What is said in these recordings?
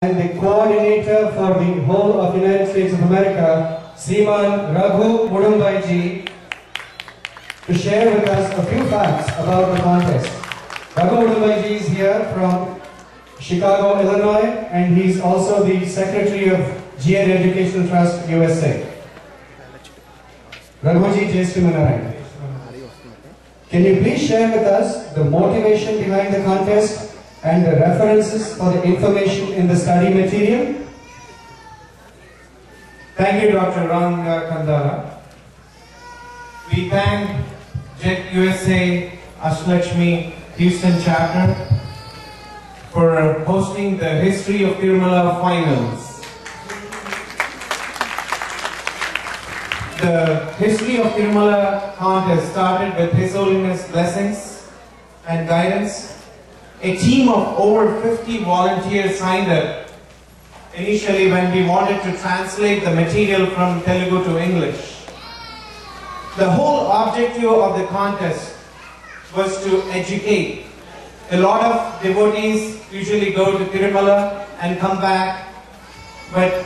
and the coordinator for the whole of United States of America, Sriman Raghu Mudumbaiji, to share with us a few facts about the contest. Raghu Mudumbaiji is here from Chicago, Illinois, and he's also the Secretary of GN Educational Trust, USA. Raghuji, Jai Sri Manarayan. Can you please share with us the motivation behind the contest and the references for the information in the study material? Thank you, Dr. Rang Kandara. We thank JET USA Ashlakshmi Houston chapter for hosting the History of Tirumala finals. The History of Tirumala contest started with His Holiness blessings and guidance. A team of over 50 volunteers signed up initially when we wanted to translate the material from Telugu to English. The whole objective of the contest was to educate. A lot of devotees usually go to Tirumala and come back, but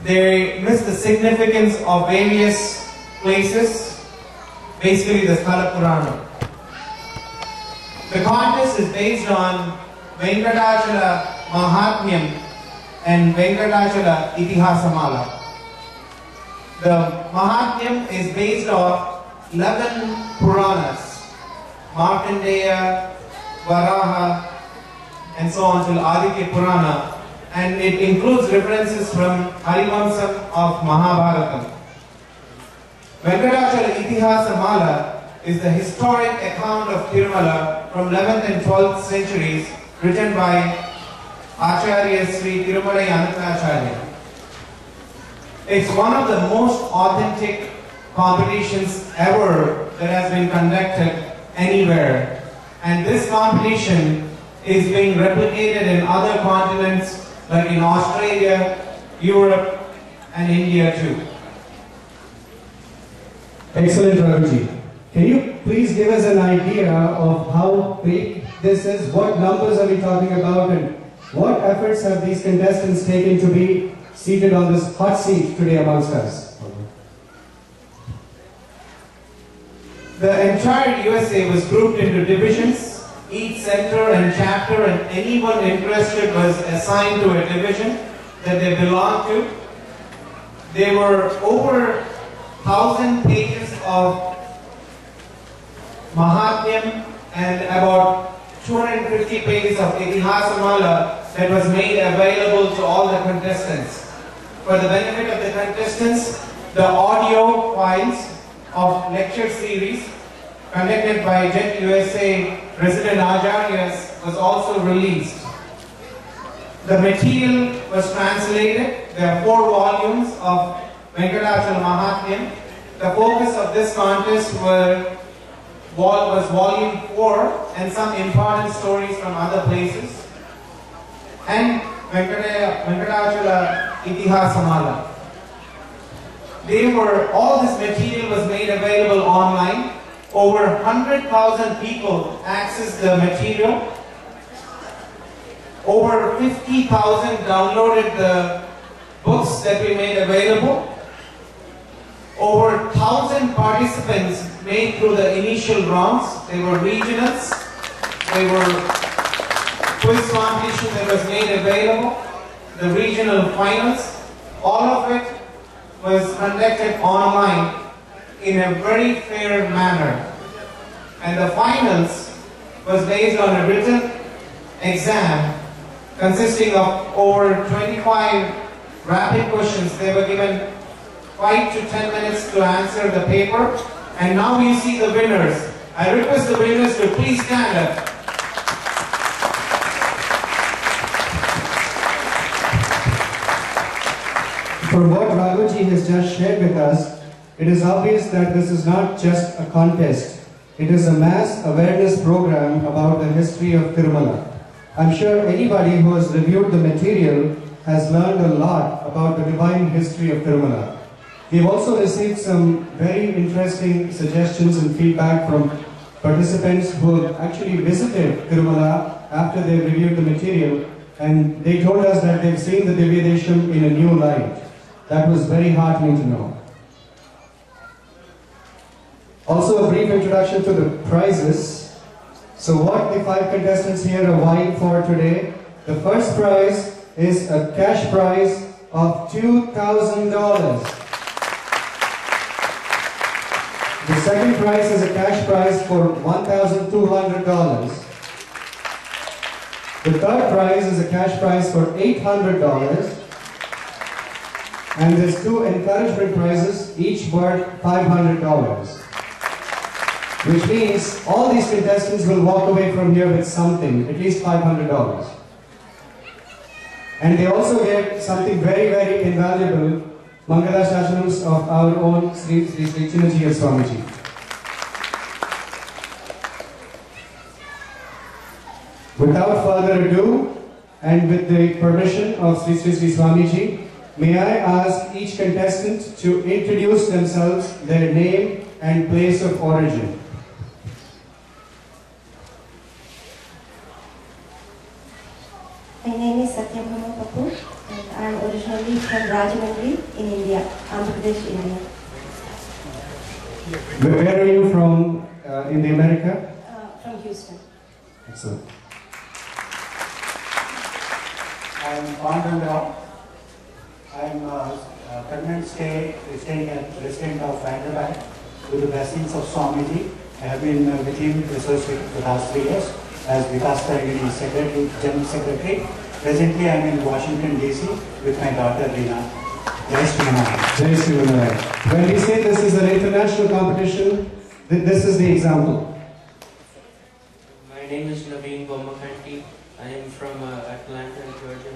they miss the significance of various places, basically the Sthala Purana. The contest is based on Venkatachala Mahatmyam and Venkatachala Itihasamala. The Mahatmyam is based on 11 Puranas, Markandeya, Varaha, and so on till Aditya Purana, and it includes references from Harivamsam of Mahabharata. Venkatachala Itihasamala is the historic account of Tirumala from 11th and 12th centuries, written by Acharya Sri Tirumala Yanatacharya. It's one of the most authentic competitions ever that has been conducted anywhere. And this competition is being replicated in other continents like in Australia, Europe, and India too. Excellent, Raghuji. Can you please give us an idea of how big this is? What numbers are we talking about, and what efforts have these contestants taken to be seated on this hot seat today amongst us? The entire USA was grouped into divisions. Each center and chapter and anyone interested was assigned to a division that they belonged to. There were over 1,000 pages of Mahatmyam and about 250 pages of Itihasamala that was made available to all the contestants. For the benefit of the contestants, the audio files of lecture series conducted by JET USA resident Acharyas was also released. The material was translated. There are 4 volumes of Venkatachala Mahatmyam. The focus of this contest was volume 4 and some important stories from other places, and Venkatachala Itihasamala. All this material was made available online. Over 100,000 people accessed the material. Over 50,000 downloaded the books that we made available. Over 1,000 participants made through the initial rounds. They were regionals. They were quiz competition that was made available. The regional finals. All of it was conducted online in a very fair manner. And the finals was based on a written exam consisting of over 25 rapid questions. They were given 5 to 10 minutes to answer the paper. And now you see the winners. I request the winners to please stand up. For what Raghuji has just shared with us, it is obvious that this is not just a contest. It is a mass awareness program about the history of Tirumala. I'm sure anybody who has reviewed the material has learned a lot about the divine history of Tirumala. We've also received some very interesting suggestions and feedback from participants who have actually visited Tirumala after they reviewed the material and they told us that they've seen the Divya Desham in a new light. That was very heartening to know. Also a brief introduction to the prizes. So what the 5 contestants here are vying for today. The first prize is a cash prize of $2,000. The second prize is a cash prize for $1,200. The third prize is a cash prize for $800. And there's 2 encouragement prizes, each worth $500. Which means all these contestants will walk away from here with something, at least $500. And they also get something very, very invaluable, Mangala Shashanams of our own Sri Swamiji and Swamiji. Without further ado, and with the permission of Sri Swamiji, may I ask each contestant to introduce themselves, their name and place of origin. My name is Satyabhama Kapoor and I am originally from Rajahmundry in India, Andhra Pradesh, India. Where are you from in the America? From Houston. Excellent. I am Pandal Rao. I am a permanent resident of Hyderabad. With the blessings of Swamiji, I have been with him associated for the last 3 years as Vikas Tarigini Secretary, General Secretary. Presently, I am in Washington, D.C. with my daughter, Reena. Jai Shri Manara. Jai Shri Manara. When we say this is an international competition, this is the example. My name is Naveen Bomakanti. I am from Atlanta, Georgia.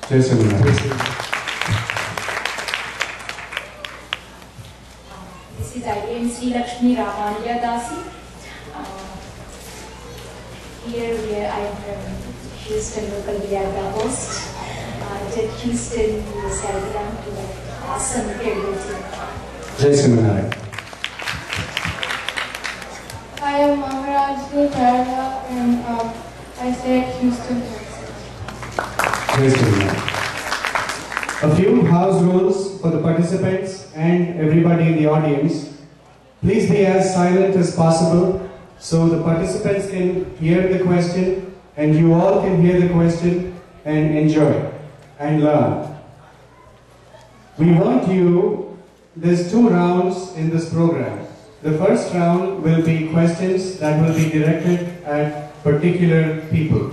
Jai Shri Manara. This is IDM Sri Lakshmi Ramanaya Dasi. Here I am from Houston, local Viagra host. At Houston, Salgram to the awesome credibility. Jai Shri Manara. I am Maharaj Tarla and I stay at Houston, Texas. Jai Shri Manara. A few house rules for the participants and everybody in the audience. Please be as silent as possible so the participants can hear the question and you all can hear the question and enjoy and learn. We want you, there's 2 rounds in this program. The first round will be questions that will be directed at particular people.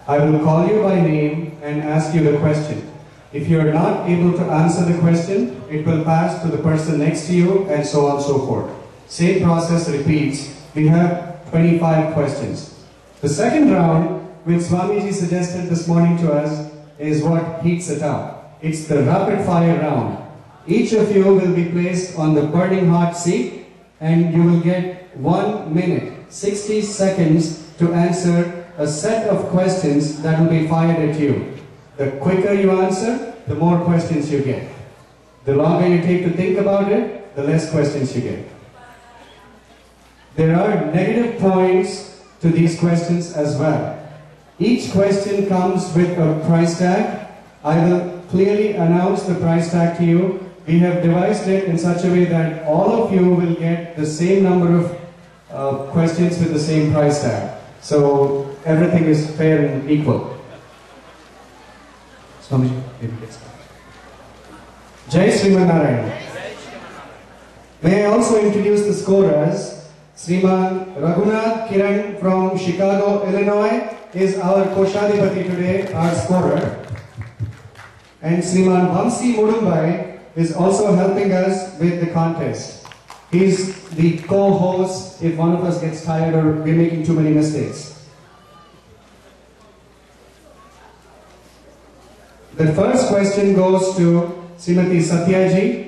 I will call you by name and ask you the question. If you are not able to answer the question, it will pass to the person next to you and so on and so forth. Same process repeats. We have 25 questions. The second round, which Swamiji suggested this morning to us, is what heats it up. It's the rapid fire round. Each of you will be placed on the burning hot seat and you will get 1 minute, 60 seconds to answer a set of questions that will be fired at you. The quicker you answer, the more questions you get. The longer you take to think about it, the less questions you get. There are negative points to these questions as well. Each question comes with a price tag. I will clearly announce the price tag to you. We have devised it in such a way that all of you will get the same number of questions with the same price tag. So everything is fair and equal. Swamiji, maybe get started. Jai Sriman Narayan. May I also introduce the scorers. Sriman Raghunath Kiran from Chicago, Illinois is our Koshadipati today, our scorer. And Sriman Vamsi Mudumbai is also helping us with the contest. He's the co-host if one of us gets tired or we're making too many mistakes. The first question goes to Srimati Satyaji.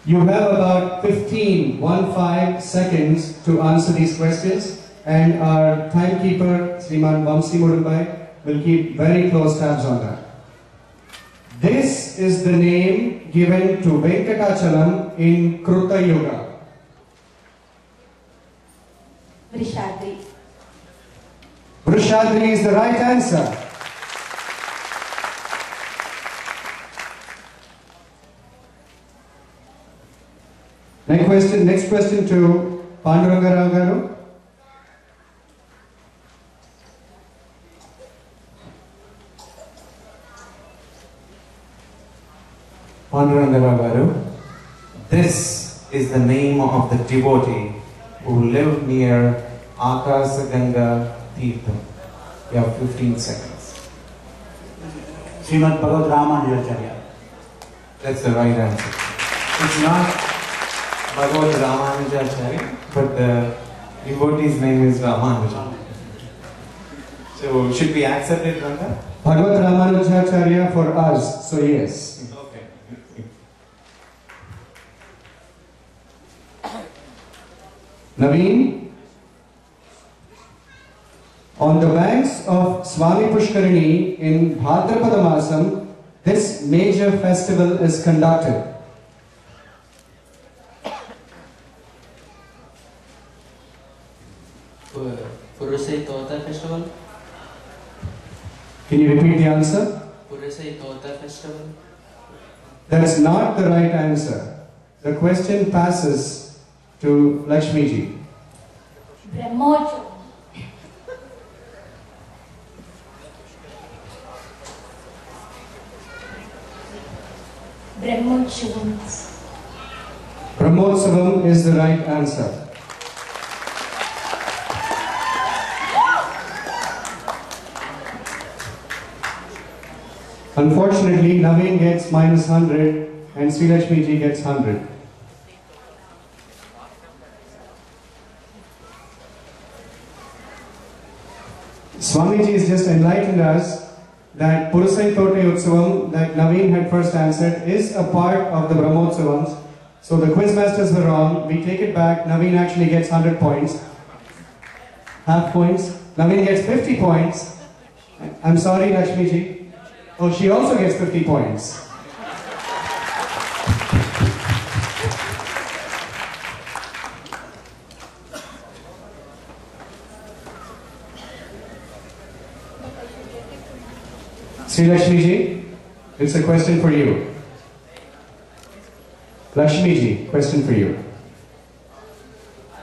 You have about 15 seconds to answer these questions, and our timekeeper, Sriman Vamsi Mudumbai, will keep very close tabs on that. This is the name given to Venkatachalam in Kruta Yuga. Vrishadri. Vrushadri is the right answer. Next question to Panduranga Rao garu. Panduranga Rao garu, this is the name of the devotee who lived near Akasaganga Tirtham. You have 15 seconds. Srimad Bhagavad Ramanujacharya. That's the right answer. It's not Bhagavad Ramanujacharya, but the devotee's name is Ramanuja. So, should we accept it, Ranga? Bhagavad Ramanujacharya for us, so yes. Okay. Naveen, on the banks of Swami Pushkarini in Bhadrapada Masam, this major festival is conducted. Purusai Tota Festival? Can you repeat the answer? Purusai Tota Festival? That's not the right answer. The question passes to Lakshmiji. Brahmotsavam. Brahmotsavam. Brahmotsavam is the right answer. Unfortunately, Naveen gets minus 100 and Sri Lakshmiji gets 100. Swamiji has just enlightened us that Purusai Tote Utsavam that Naveen had first answered is a part of the Brahmotsavams. So the quizmasters were wrong. We take it back. Naveen actually gets 100 points. Half points. Naveen gets 50 points. I'm sorry, Lakshmiji. Oh, she also gets 50 points. Sri Lakshmiji, it's a question for you. Lakshmiji, question for you.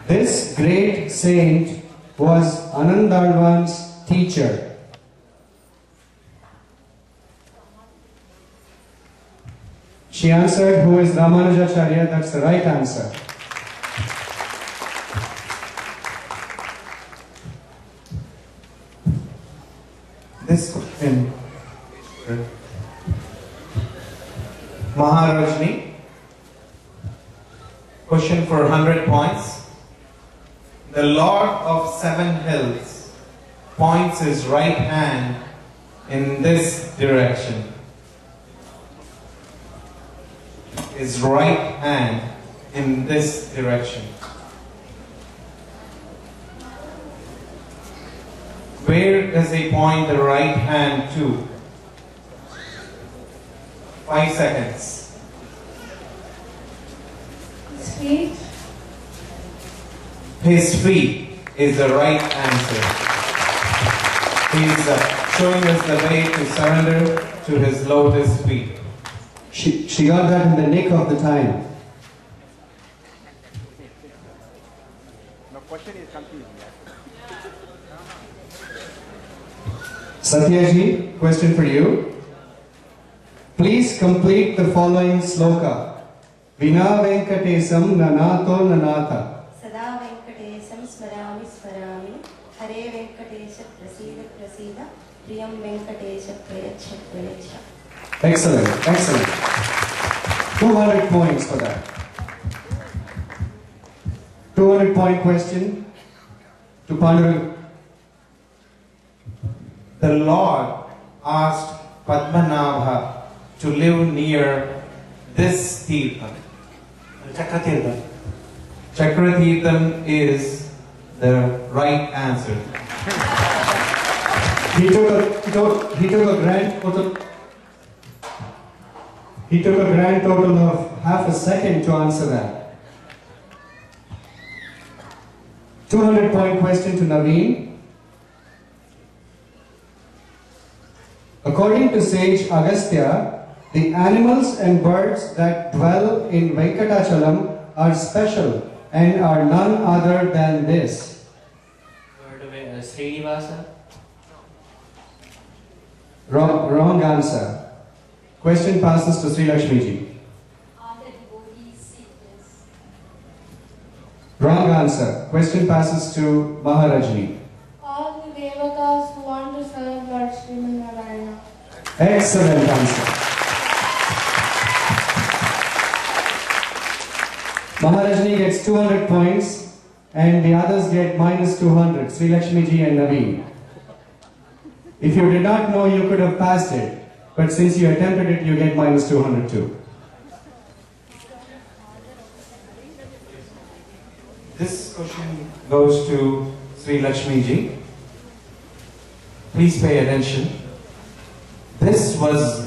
This great saint was Anandalvan's teacher. She answered, who is Ramanujacharya? That's the right answer. This question, Maharajni, question for 100 points. The Lord of Seven Hills points his right hand in this direction. His right hand in this direction. Where does he point the right hand to? 5 seconds. His feet. His feet is the right answer. He is showing us the way to surrender to his lotus feet. She got that in the nick of the time. The question is confusing. Satyaji, question for you. Please complete the following sloka. Vina Venkatesam Nanato Nanatha. Sada Venkatesam Smarami Smarami. Hare Venkatesha Prasida Prasida. Priyam Venkatesha Prayacha Prayacha. Excellent, excellent. 200 points for that. 200 point question to Panduranga. The Lord asked Padmanabha to live near this Tirtham. Chakratirtham. Chakratirtham is the right answer. He took a grand total of half a second to answer that. 200 point question to Naveen. According to sage Agastya, the animals and birds that dwell in Venkatachalam are special and are none other than this. Srinivasa. Wrong answer. Question passes to Sri Lakshmiji. Are the devotees seekers? Wrong answer. Question passes to Maharajini. All the Devatas who want to serve Lord Srimad Narayana. Excellent answer. Maharajini gets 200 points and the others get minus 200, Sri Lakshmiji and Naveen. If you did not know, you could have passed it, but since you attempted it, you get minus 200 too. This question goes to Sri Lakshmiji. Please pay attention. This was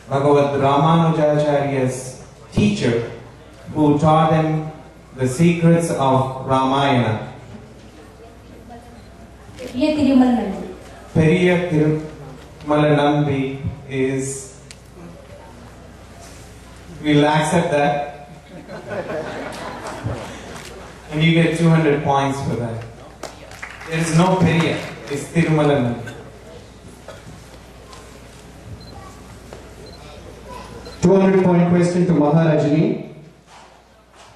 Bhagavad Ramanujacharya's teacher who taught him the secrets of Ramayana. Periya Tirumala Nambi is, we'll accept that. And you get 200 points for that. There is no Periya, it's Tirumala Nambi. 200-point question to Maharajini.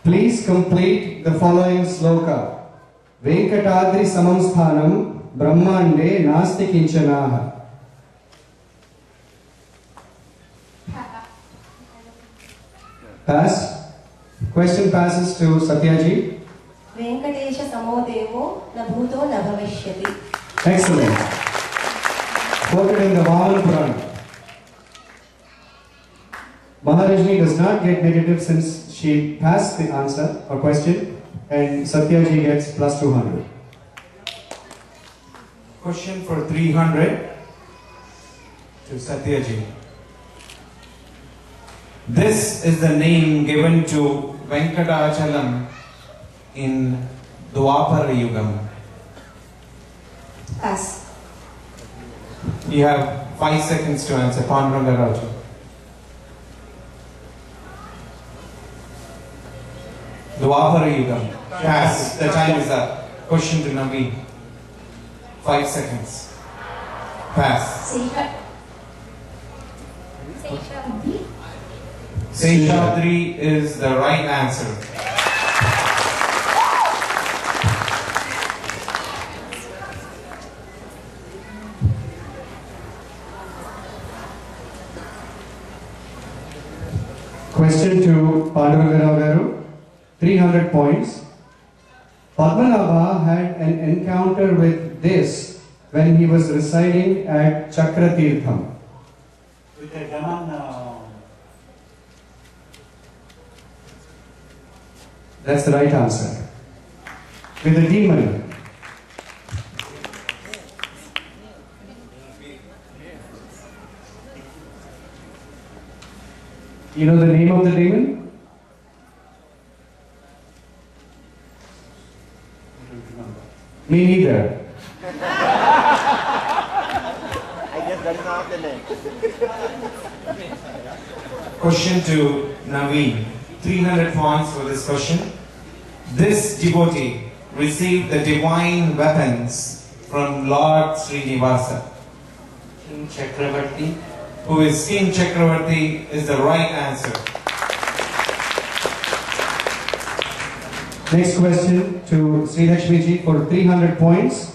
Please complete the following sloka. Venkatadri samamsthanam brahmande nasti kinchanaha. Pass. Question passes to Satyaji. Venkatesha samodevo na bhuto na bhavishyati. Excellent. Quoted in the Vamana Purana. Maharajini does not get negative since she passed the answer or question, and Satyaji gets plus 200. Question for 300 to Satyaji. This is the name given to Venkatachalam in Dwapara Yugam. Pass. You have 5 seconds to answer. Panduranga Raju. Dwapara Yugam. Pass. The time is up. Question to Naveen. 5 seconds. Pass. Seshadri is the right answer. Question to Panduranga Garu. 300 points. Padmanabha had an encounter with this when he was residing at Chakratirtham. With a demon. That's the right answer. With a demon. You know the name of the demon? Me neither. I guess that's not the name. Question to Naveen. 300 points for this question. This devotee received the divine weapons from Lord Srinivasa. King Chakravarti. Who is King Chakravarti is the right answer. Next question to Sri Lakshmiji for 300 points.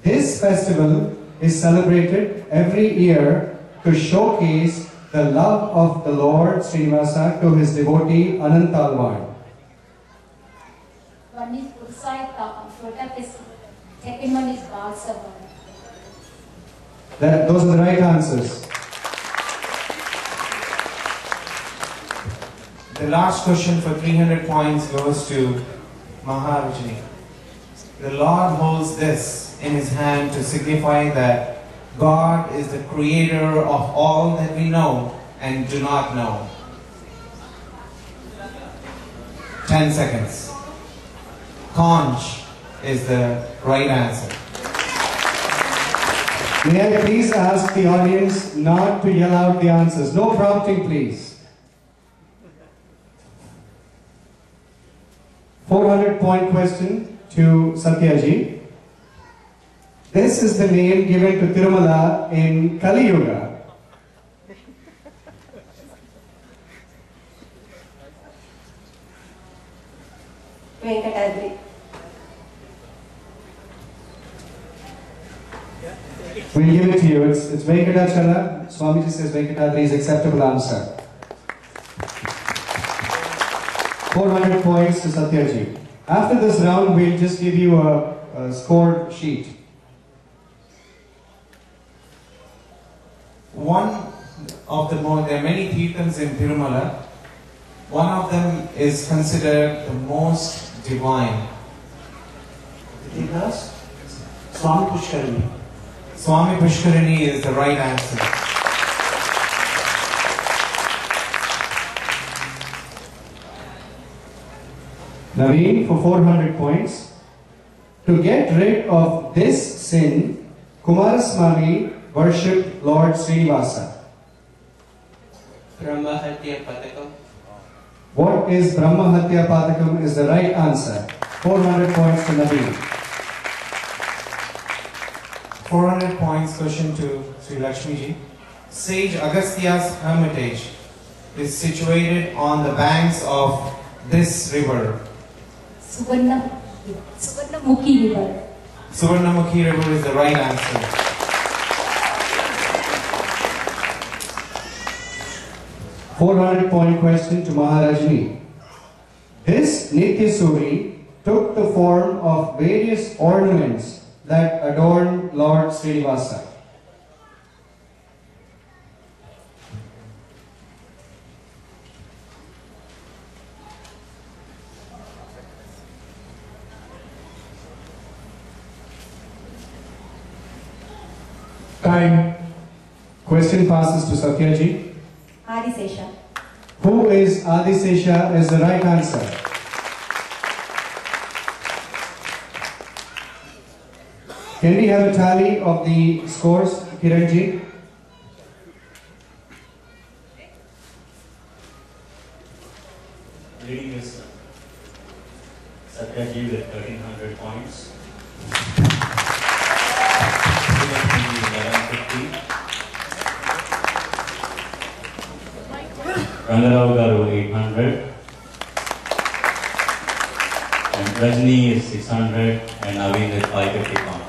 This festival is celebrated every year to showcase the love of the Lord Srinivasa to his devotee Anantalvan. One is Ursaita, second one is Balsava. Those are the right answers. The last question for 300 points goes to Maharajini. The Lord holds this in his hand to signify that God is the creator of all that we know and do not know. 10 seconds. Conch is the right answer. May I please ask the audience not to yell out the answers. No prompting, please. 400-point question to Satyaji. This is the name given to Tirumala in Kali Yuga. Venkatadri. We'll give it to you. It's Venkatachala. Swamiji says Venkatadri is acceptable answer. 400 points to Satyaji. After this round, we'll just give you a score sheet. There are many Tirthams in Tirumala. One of them is considered the most divine. Swami Pushkarini. Swami Pushkarini is the right answer. Naveen for 400 points. To get rid of this sin, Kumaraswamy worshipped Lord Srinivasa. Brahmahatya Patakam. What is Brahmahatya Patakam is the right answer. 400 points to Naveen. 400 points question to Sri Lakshmiji. Sage Agastya's hermitage is situated on the banks of this river. Suvarnamukhi River. Suvarnamukhi River is the right answer. $400-point question to Maharajini. This Nityasuri took the form of various ornaments that adorn Lord Srinivasa. Time. Question passes to Satyaji. Adisesha. Who is Adisesha is the right answer. Can we have a tally of the scores, Kiranji? Leading is Satyaji with 1300 points. 1150. Rangarao Garu 800. And Rajni is 600 and Naveen is 550 pounds.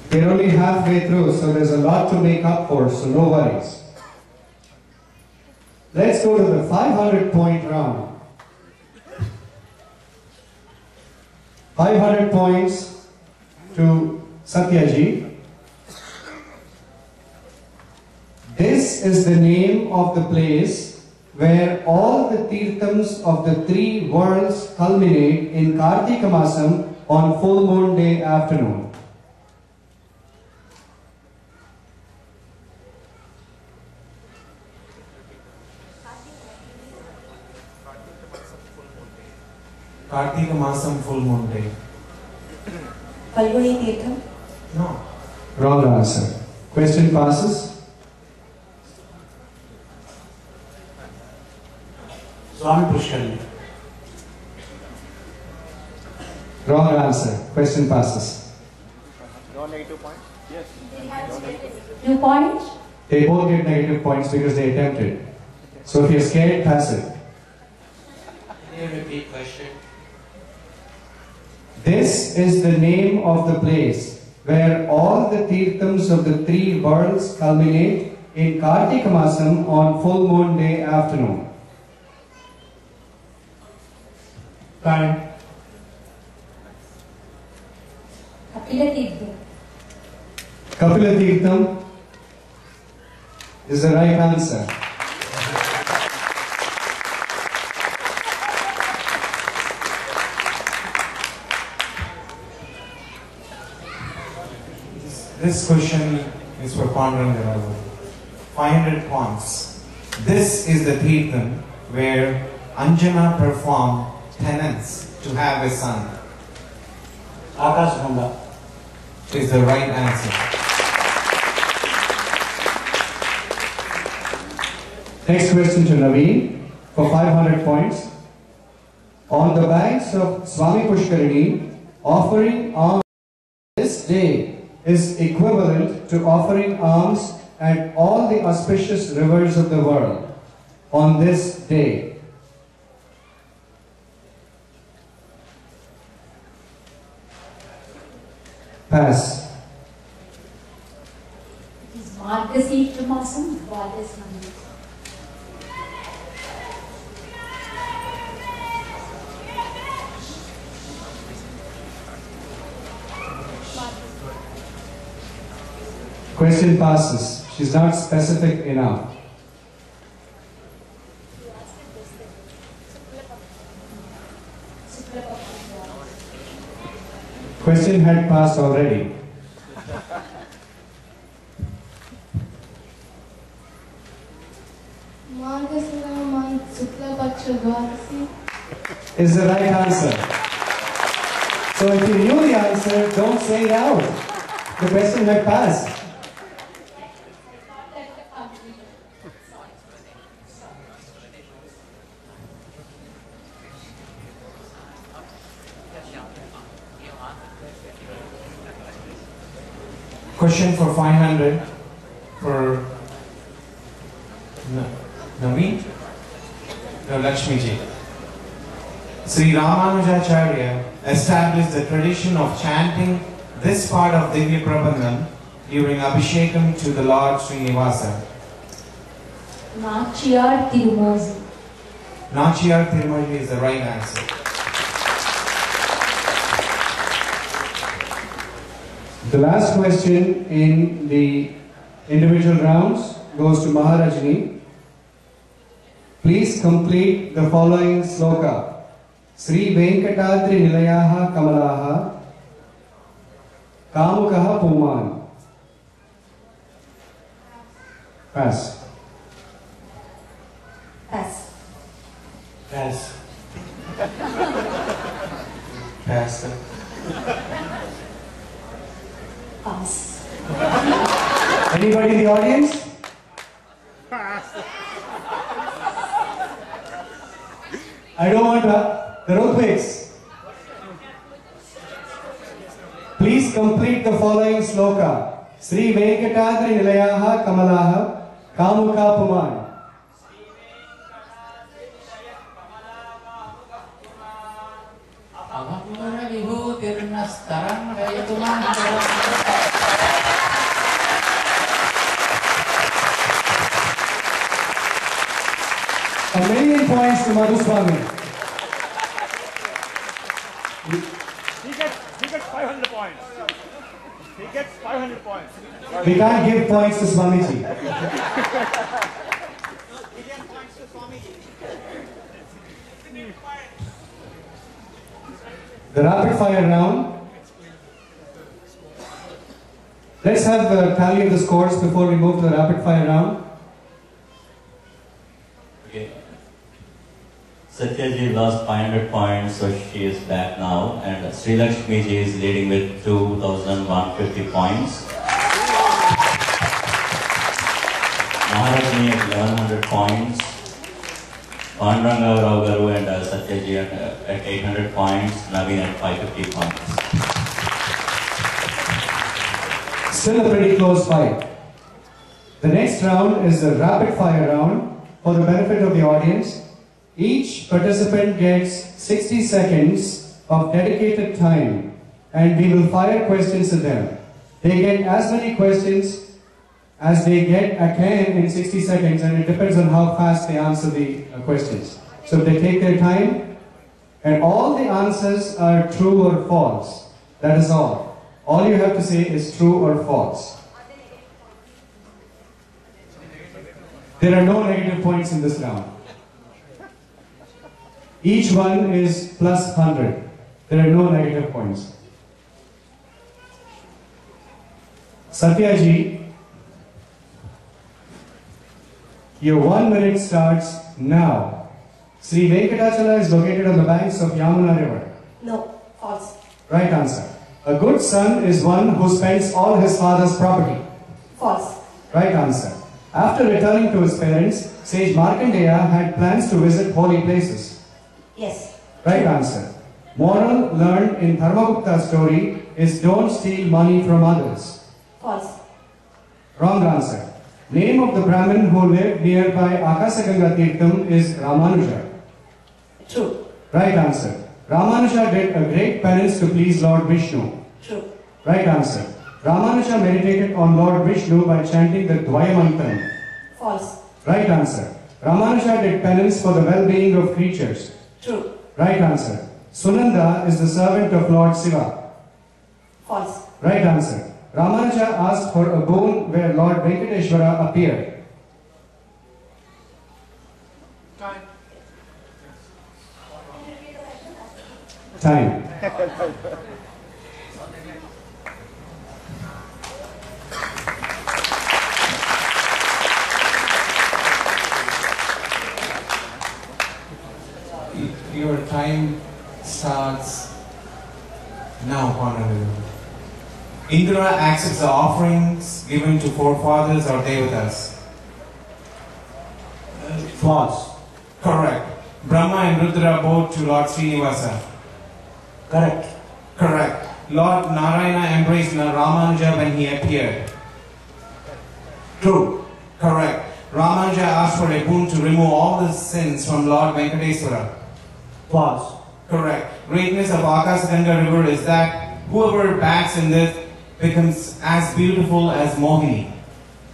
They're only halfway through, so there's a lot to make up for, so no worries. Let's go to the 500-point round. 500 points to Satyaji. This is the name of the place where all the Tirthams of the three worlds culminate in Kartika Masam on full moon day afternoon. Kartika Masam full moon day. Falguni Tirtham. No. Wrong answer. Question passes. Swami Pushkarini. Wrong answer. Question passes. No negative points? Yes. 2 points. They both get negative points because they attempted. So if you're scared, pass it. Can you repeat question? This is the name of the place where all the Tirthams of the three worlds culminate in Kartika Masam on full moon day afternoon. Time. Kapila Tirtham. Kapila Tirtham is the right answer. This question is for Panduranga Raghu. 500 points. This is the Tirtham where Anjana performed penance to have a son. Akashganga is the right answer. Next question to Naveen for 500 points. On the banks of Swami Pushkarini, offering alms this day is equivalent to offering alms at all the auspicious rivers of the world on this day. Pass. It is Margasita Masam, Dvadas Mandi. Question passes. She's not specific enough. Question had passed already. Is the right answer. So if you knew the answer, don't say it out. The question had passed. Question for 500 for Naveen? No, Lakshmiji. Sri Ramanujacharya established the tradition of chanting this part of Divya Prabandham during Abhishekam to the Lord Srinivasa. Nachiyar Tirumala. Nachiyar Tirumala is the right answer. The last question in the individual rounds goes to Maharajini. Please complete the following sloka. Sri Venkatadri Nilayaha Kamalaha Kamukaha Puman. Pass. Pass. Pass. Pass. Pass. Anybody in the audience? I don't want the earthquakes. Please complete the following sloka. Sri Venkatadri Nilayaha Kamalaha Kamuka Puman. A million points to Madhuswami. He gets 500 points. He gets 500 points. We can't give points to Swamiji. The rapid fire round. Let's have a tally of the scores before we move to the rapid fire round. Okay. Satyaji lost 500 points, so she is back now. And Sri Lakshmiji is leading with 2,150 points. Maharajini at 1,100 points. Panduranga Rao Garu and Satyaji at 800 points. Naveen at 550 points. Still a pretty close fight. The next round is the rapid fire round. For the benefit of the audience, each participant gets 60 seconds of dedicated time and we will fire questions at them. They get as many questions as they can in 60 seconds, and it depends on how fast they answer the questions. So if they take their time and all the answers are true or false, that is all. All you have to say is true or false. There are no negative points in this round. Each one is plus 100. There are no negative points. Satyaji, your 1 minute starts now. Sri Venkatachala is located on the banks of Yamuna River. No, false. Right answer. A good son is one who spends all his father's property. False. Right answer. After returning to his parents, sage Markandeya had plans to visit holy places. Yes. Right answer. Moral learned in Dharmagupta's story is don't steal money from others. False. Wrong answer. Name of the Brahmin who lived nearby Akasaganga Tirtham is Ramanuja. True. Right answer. Ramanuja did a great penance to please Lord Vishnu. True. Right answer. Ramanuja meditated on Lord Vishnu by chanting the Dvayamantram. False. Right answer. Ramanuja did penance for the well-being of creatures. True. Right answer. Sunanda is the servant of Lord Shiva. False. Right answer. Ramanuja asked for a boon where Lord Venkateshwara appeared. Time. Your time starts now, Honorable. Indra accepts the offerings given to forefathers or devatas. False. Correct. Brahma and Rudra bowed to Lord Srinivasa. Correct. Correct. Lord Narayana embraced Ramanuja when he appeared. True. Correct. Ramanuja asked for a boon to remove all the sins from Lord Venkateswara. False. Correct. Greatness of Akasaganga river is that whoever bats in this becomes as beautiful as Mohini.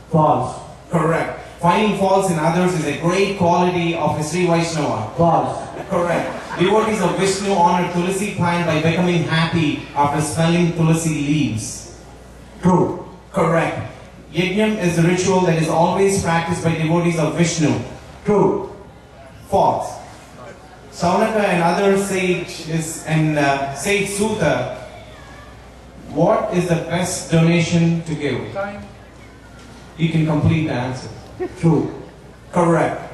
False. Correct. Finding faults in others is a great quality of a Sri Vaishnava. False. Correct. Devotees of Vishnu honor Tulasi plant by becoming happy after smelling Tulasi leaves. True. Correct. Yajnam is a ritual that is always practiced by devotees of Vishnu. True. False. Saunaka and other sages and Sage Sutta, what is the best donation to give? You can complete the answer. True. Correct.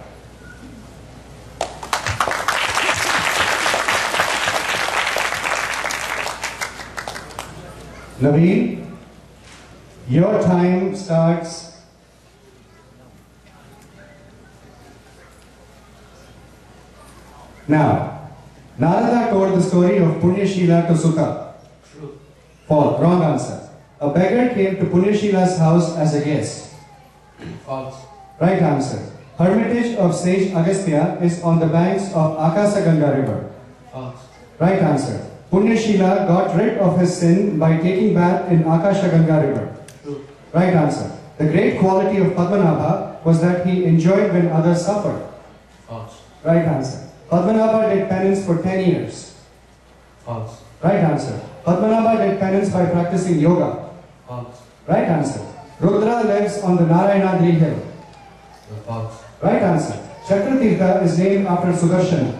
Naveen, your time starts now. Narada told the story of Punyashila to Sutta. True. False. Wrong answer. A beggar came to Punyashila's house as a guest. False. Right answer. Hermitage of sage Agastya is on the banks of Akasaganga river. False. Right answer. Punyashila got rid of his sin by taking bath in Akashaganga river. True. Right answer. The great quality of Padmanabha was that he enjoyed when others suffered. False. Right answer. Padmanabha did penance for 10 years. False. Right answer. Padmanabha did penance by practicing yoga. False. Right answer. Rudra lives on the Narayanadri hill. False. Right answer. Chakratirtha is named after Sudarshana.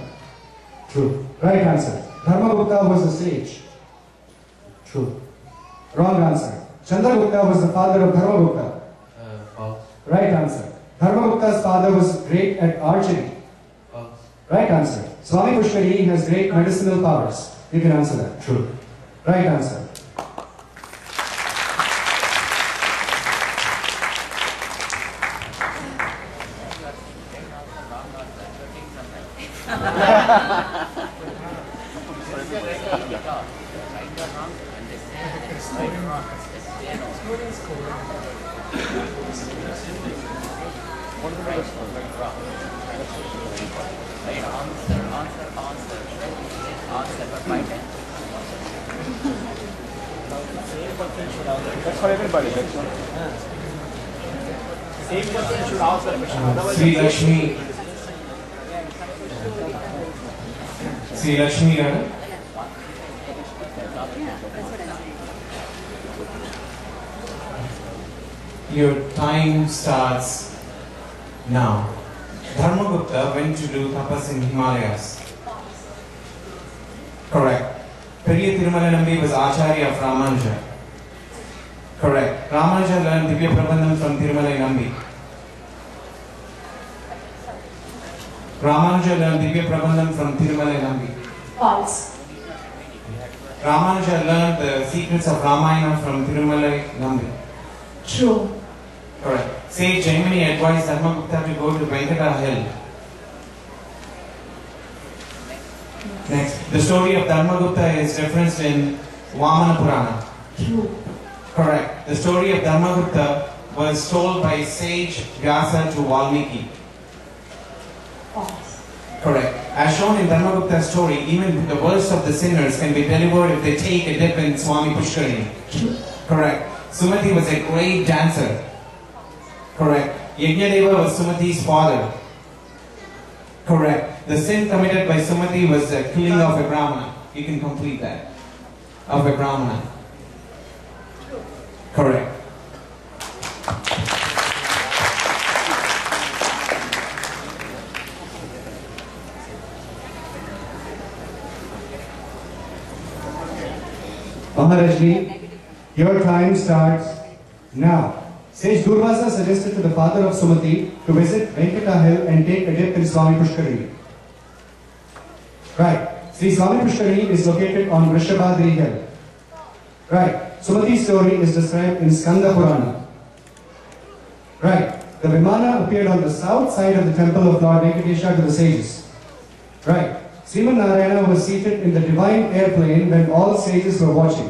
True. Right answer. Dharmagupta was a sage. True. Wrong answer. Chandragupta was the father of Dharmagupta. False. Right answer. Dharmagupta's father was great at archery. False. Right answer. Swami Pushkari has great medicinal powers. You can answer that. True. Right answer. That's for everybody. Same person should answer the question. Sri Lakshmi. Sri Lakshmi Rana. Your time starts now. Dharmagupta went to do tapas in Himalayas. Correct. Periya Tirumala Nambi was Acharya of Ramanuja. Correct. Ramanuja learned Divya Prabandham from Tirumala Nambi. Ramanuja learned Divya Prabandham from Tirumala Nambi. False. Ramanuja learned the secrets of Ramayana from Tirumala Nambi. True. Correct. Sage Jaimini advised Dharmagupta to go to Venkata Hill. Next, the story of Dharmagupta is referenced in Vamana Purana. True. Correct. The story of Dharmagupta was told by sage Vyasa to Valmiki. False. Correct. As shown in Dharmagupta's story, even the worst of the sinners can be delivered if they take a dip in Swami Pushkarini. True. Correct. Sumati was a great dancer. Correct. Yajnadeva was Sumati's father. Correct. The sin committed by Sumati was the killing of a Brahmana. You can complete that. Of a Brahmana. Correct. Maharajji, your time starts now. Sage Durvasa suggested to the father of Sumati to visit Venkata Hill and take a dip in Swami Pushkarini. Right. Sri Swami Pushkarini is located on Vrishabhadri Hill. Right. Sumati's story is described in Skanda Purana. Right. The Vimana appeared on the south side of the temple of Lord Venkatesha to the sages. Right. Sriman Narayana was seated in the divine airplane when all sages were watching.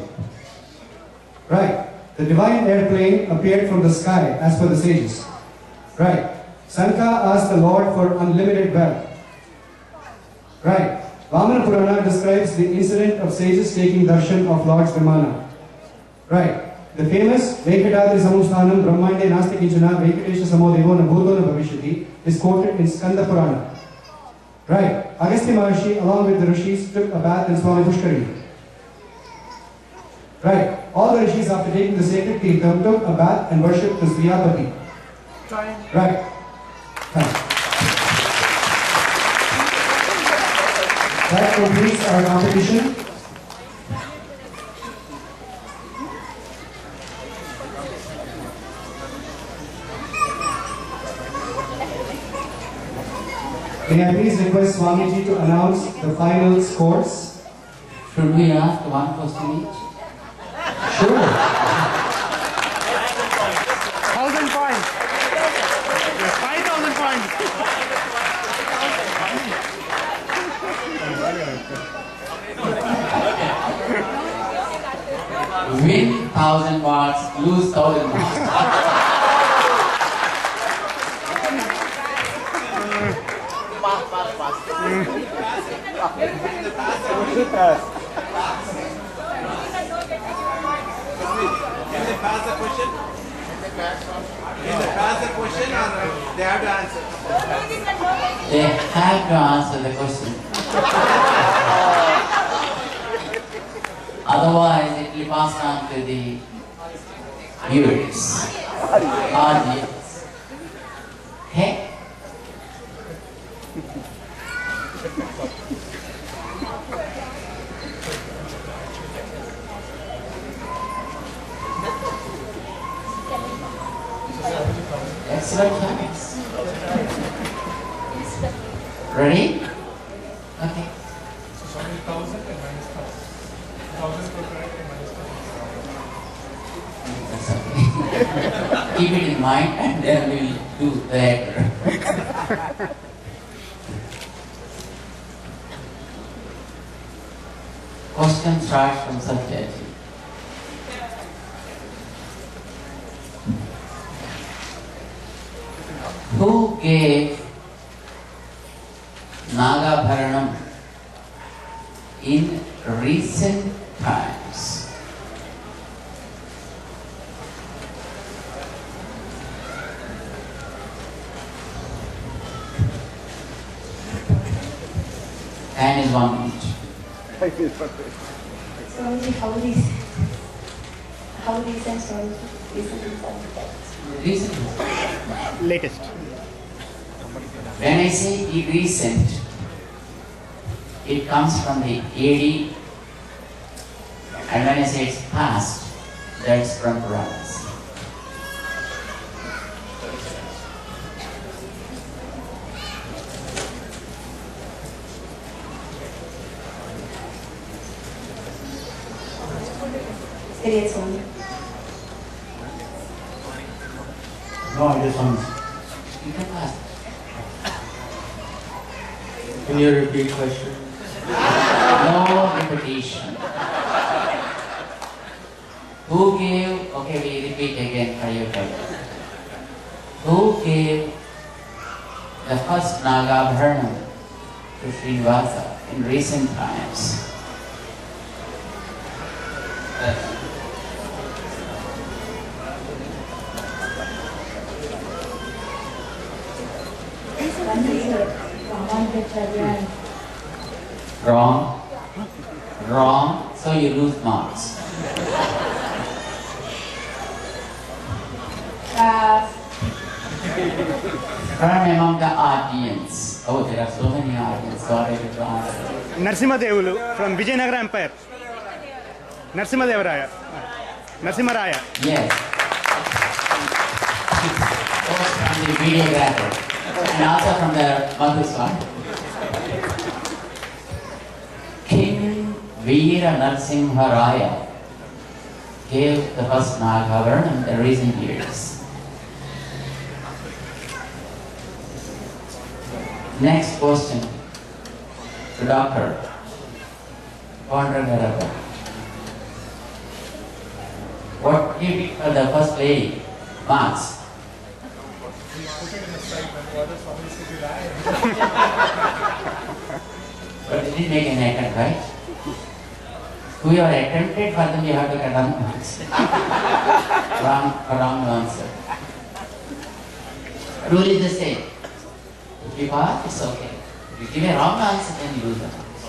Right. The divine airplane appeared from the sky as per the sages. Right. Sanka asked the Lord for unlimited wealth. Right. Vamana Purana describes the incident of sages taking darshan of Lord's Vimana. Right. The famous Venkatadri Samusthanam Brahmande Nasti Kinchana Venkatesha Samodevo Nabhuto Bhavishyati is quoted in Skanda Purana. Right. Agastya Maharshi along with the rishis took a bath in Swami Pushkarini. Right. All the rishis after taking the sacred tirtham took a bath and worshipped the Sviyapati. Right. That completes our competition. May I please request Swamiji to announce the final scores? Should we ask one question each? Sure. 1,000 points. 5,000 points. Win 1,000 watts, lose 1,000 watts. Can they pass the question? Can they pass the question or they have to answer? They have to answer the question. Otherwise, it will pass on to the viewers, audience. Okay? Excellent times. Ready? Okay. So sorry, 1,000 and minus 1,000. 1,000 for correct and minus 1,000. That's okay. Keep it in mind and then we'll do that. Question starts from Satyaji. Who gave Nagabharanam in recent times? And is 1 minute. Swamiji, how recent Swamiji? Recent. Latest. When I say recent, it comes from the AD, and when I say it's past, that's from Puranas. తెలియదు స్వామి. No idea, Swami. You can ask. Can you repeat question? No repetition. Who gave, okay, we repeat again for you. Who gave the first Nagabharanam to Srinivasa in recent times? Wrong. Wrong. So you lose marks. From among the audience. Oh, there are so many audience. Sorry to answer. Narasimhadevulu from Vijayanagara Empire. Narasimhadevaraya. Narasimharaya. Yes. Both from the videographer and also from the Madhuswami. King Veera Narasimha Raya gave the first Nagabharanam in the recent years. Next question to Dr. Pandrangarappa. What did you pick for the first lady? Marks. But you didn't make an attempt, right? We are attempted, for them you have to cut on marks. wrong answer. Rule is the same. If you pass, it's okay. If you give a wrong answer, then you lose the marks.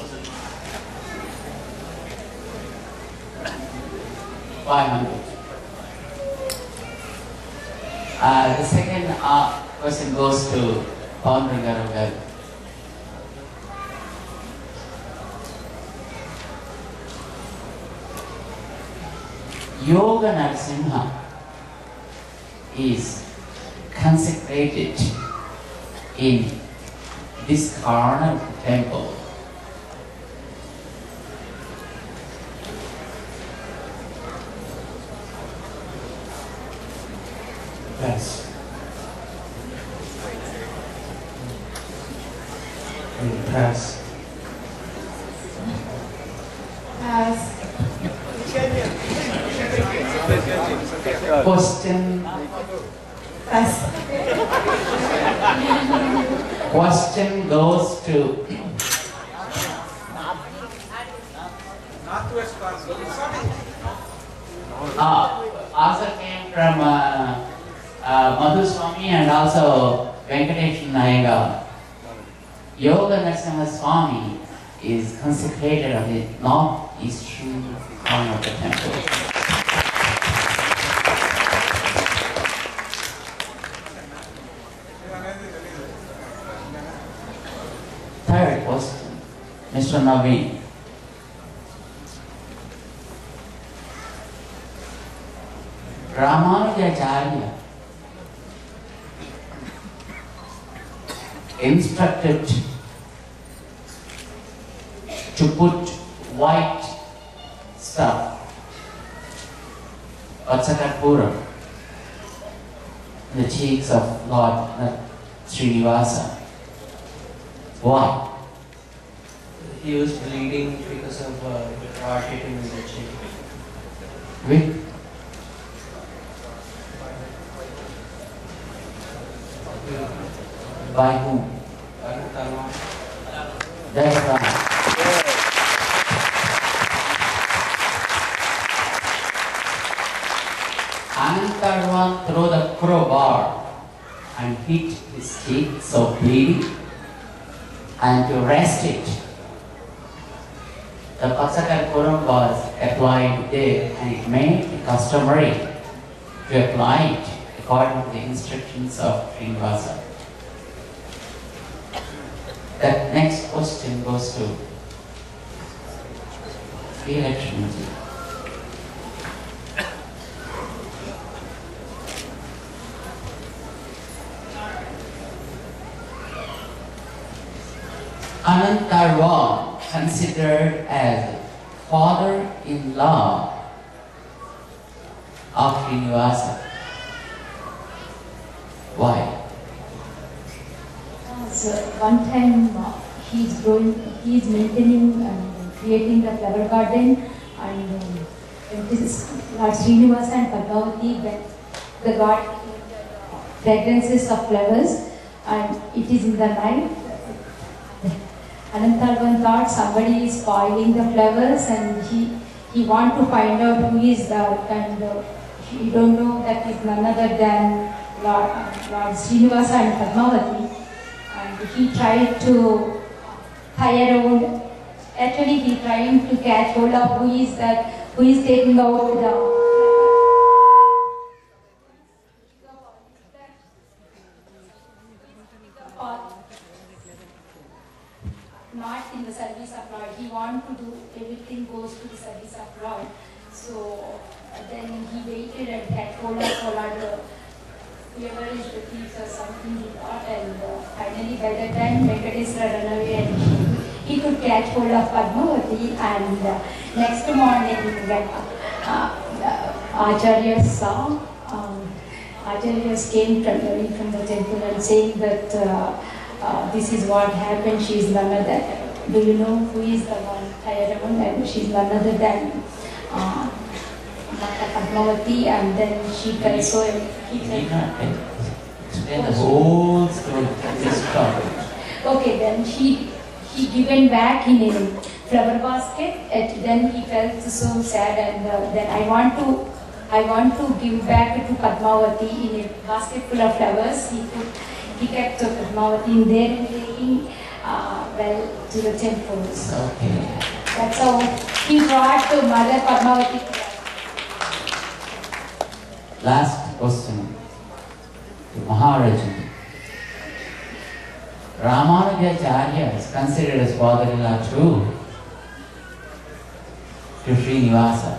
500. The second question goes to Pandrangarappa. Yoga Narasimha is consecrated in this corner of the temple. Yes. Pass. Pass. Question. Pass. Question goes to answer came from Madhuswami and also Venkatesh Nayaga. Yoga Narasimha Swami is consecrated on the northeastern corner of the temple. Third question, Mr. Naveen. Ramanujacharya instructed to put white stuff, Vatsakarpuram, in the cheeks of Lord Srinivasa. Why? He was bleeding because of heart hitting in the cheek. With by whom? That's right. Anantarwan threw the crowbar and hit his cheek, so bleeding, and to rest it, the Vatsakarpuram was applied there, and it made it customary to apply it according to the instructions of Srinivasa. The next question goes to Lakshmiji. Anantarwan, considered as father-in-law of Srinivasa. Why? So one time he is maintaining and creating the flower garden, and this is Lord Srinivasa and Padmavati, the god fragrances of flowers, and it is in the night. Anantarvan thought somebody is spoiling the flowers, and he want to find out who is that, and he don't know that is none other than Lord Srinivasa and Padmavati, and he tried to tie around. Actually, he trying to catch hold of who is that, who is taking out the not in the service of Lord. He want to do everything goes to the service of Lord. So then he waited and had hold of Lord, whoever is the thief or something he thought, and finally by the time Venkateswara ran away and he could catch hold of Padmavati, and next morning Acharyas saw, Acharyas came from the temple and saying that this is what happened, she is none other, do you know who is the one tied around, and she is none other than Mata Padmavati, and then she felt so He did not explain the whole story. Okay, then he given back in a flower basket, and then he felt so sad, and then I want to give back to Padmavati in a basket full of flowers. He kept Padmavati in there and taking to the temples. Okay. That's how he brought to Mother Padmavati. Last question to Maharajan. Ramanujacharya is considered as father-in-law too to Srinivasa.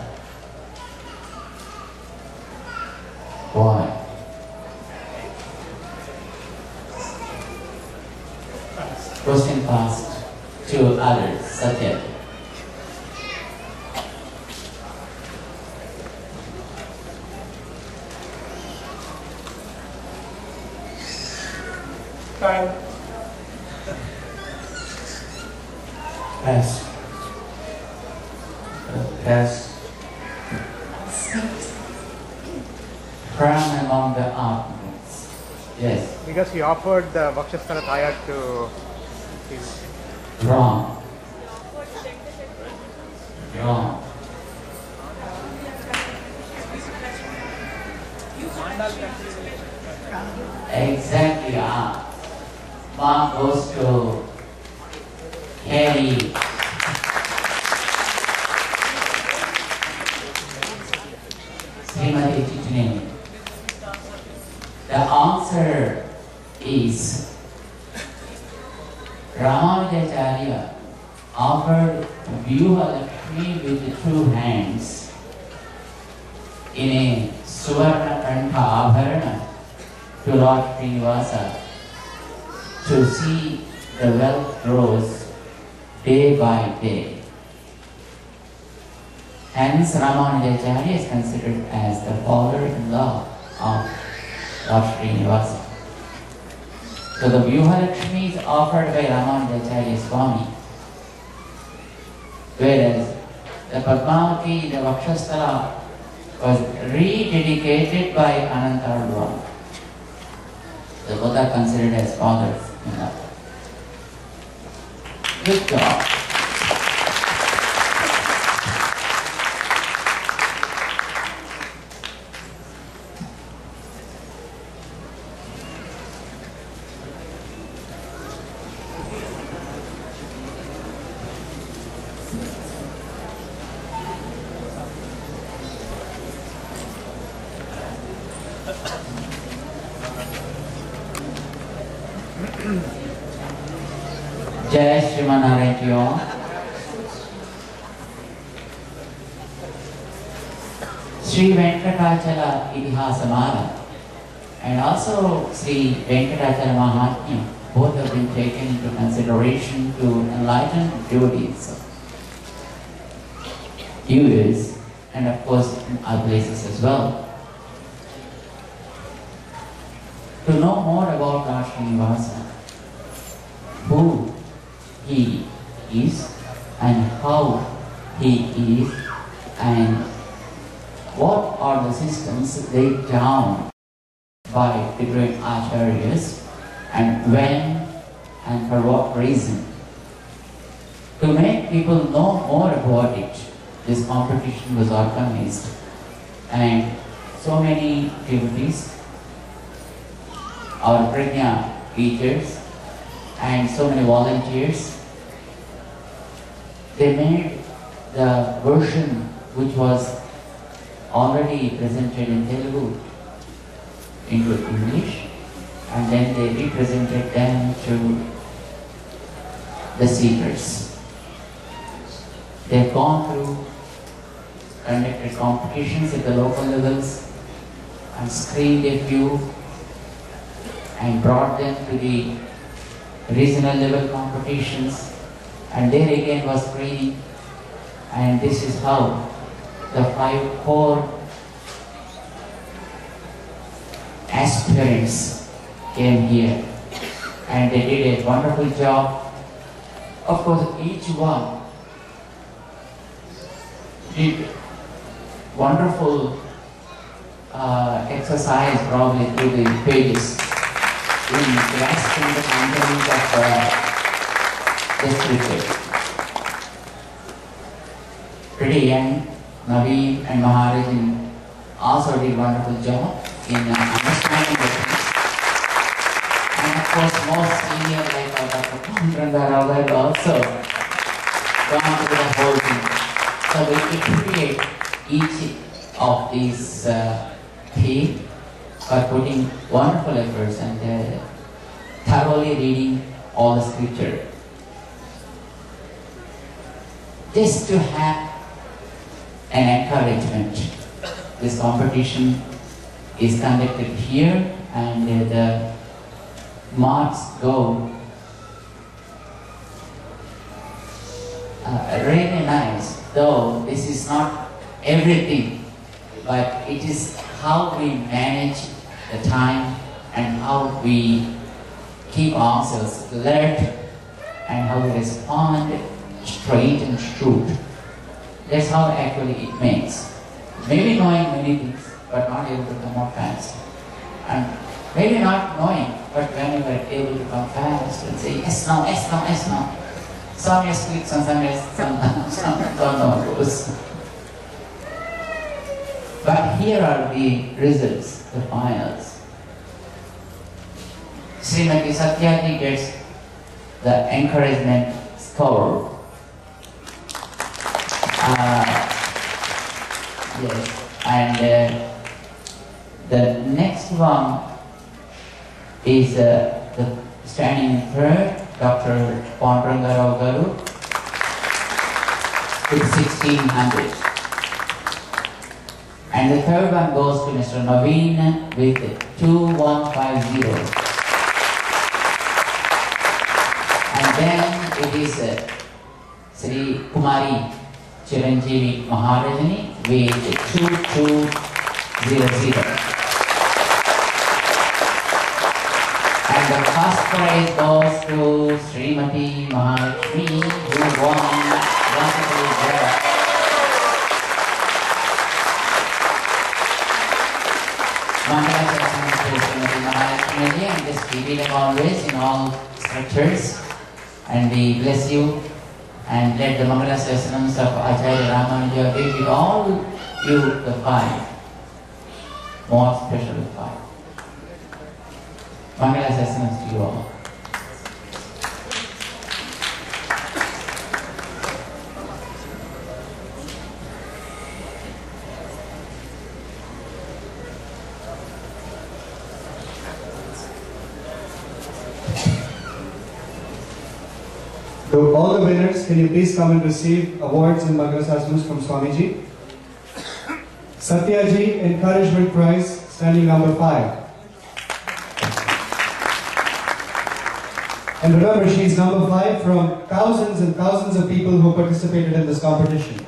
Why? Question passed to others. Satya. Time. Pass. Pass. From among the arguments. Yes. Because he offered the Vakshasthana Taya to his... Wrong. Wrong. Exactly. Mark goes to Harry. Srimati Chitane. The answer is Ramanujacharya offered Vyuha Lakshmi with the two hands in a Suvarna Kantha Abharana to Lord Srinivasa to see the wealth grows day by day. Hence Ramanujacharya is considered as the father-in-law of Lord Srinivasa. So the Vyuha Lakshmi is offered by Ramanujacharya Swami, whereas the Padmavati, the Vakshasthala, was rededicated by Anantarudva. So both are considered as fathers-in-law. Good job. Jai Srimanarayan to you all. Sri Venkatachala Idhihasamala and also Sri Venkatachala Mahatmya, both have been taken into consideration to enlighten devotees, US, and of course in other places as well. to know more about Lord Srinivasa, who he is and how he is and what are the systems laid down by the great acharyas and when and for what reason. To make people know more about it, this competition was organized and so many devotees, our Prajna teachers and so many volunteers, they made the version which was already presented in Telugu into English, and then they represented them to the seekers. They've gone through, conducted competitions at the local levels and screened a few and brought them to the regional level competitions, and there again was screening, and this is how the 5 core aspirants came here, and they did a wonderful job. Of course, each one did wonderful exercise probably through the pages in grasping the content of the scripture. Pretty young, Naveen and Maharaj also did a wonderful job in understanding the things. And of course, most senior like our Dr. Panduranga Rao had also gone through the whole thing. So we appreciate each of these team for putting wonderful efforts and thoroughly reading all the scripture. Just to have an encouragement. This competition is conducted here and the marks go really nice, though this is not everything, but it is how we manage the time and how we keep ourselves alert and how we respond straight and true. That's how actually it makes. Maybe knowing many things, but not able to come out fast. And maybe not knowing, but when you are able to come fast and say yes, no, yes, no, yes, no. Some yes clicks and some yes, some don't know goes. But here are the results, the finals. Srimati Satyati gets the encouragement score. Yes, and the next one is the standing third, Dr. Panduranga Rao Garu with 1600. And the third one goes to Mr. Naveen with 2150. And then it is Sri Kumari Chiranjeevi Maharajani with 2200. And the first prize goes to Srimati Mahalakshmi, who won wonderful job. Congratulations to Srimati Mahalakshmi, and just keep it always in all structures. And we bless you. And let the Mangala Sasanams of Acharya Ramanuja be with all you, the 5, more special 5. Mangala Sasanams to you all. To all the winners, can you please come and receive awards and Mangala Sasanams from Swamiji? Satyaji Encouragement Prize, standing number 5. And remember, she is number 5 from thousands and thousands of people who participated in this competition.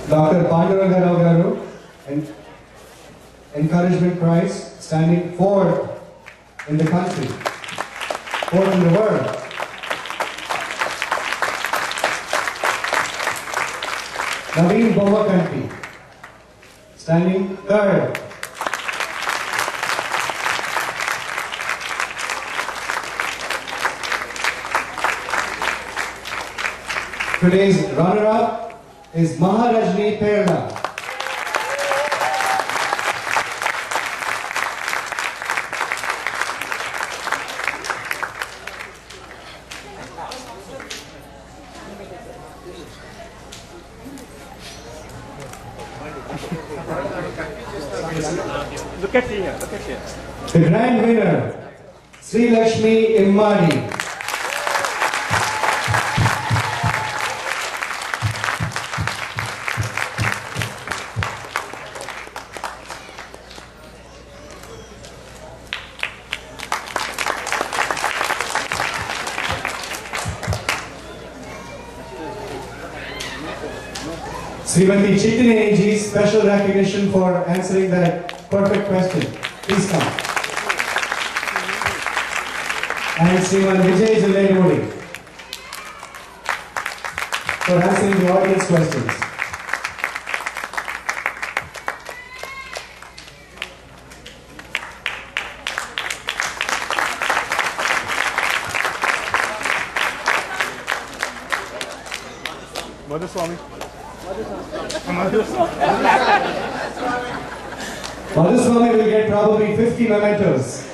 Dr. Panduranga Rao Garu, Encouragement Prize, standing fourth in the country, fourth in the world. Naveen Bomakanti, standing third. Today's runner-up is Maharajni Perla. Look at here, look at here. The grand winner, Sri Lakshmi Immadi. Srimati Chittineni ji, special recognition for answering that perfect question. Please come. And Sriman Vijay Jullemudi for answering the audience questions. Swami. Swami will get probably 50 mementos.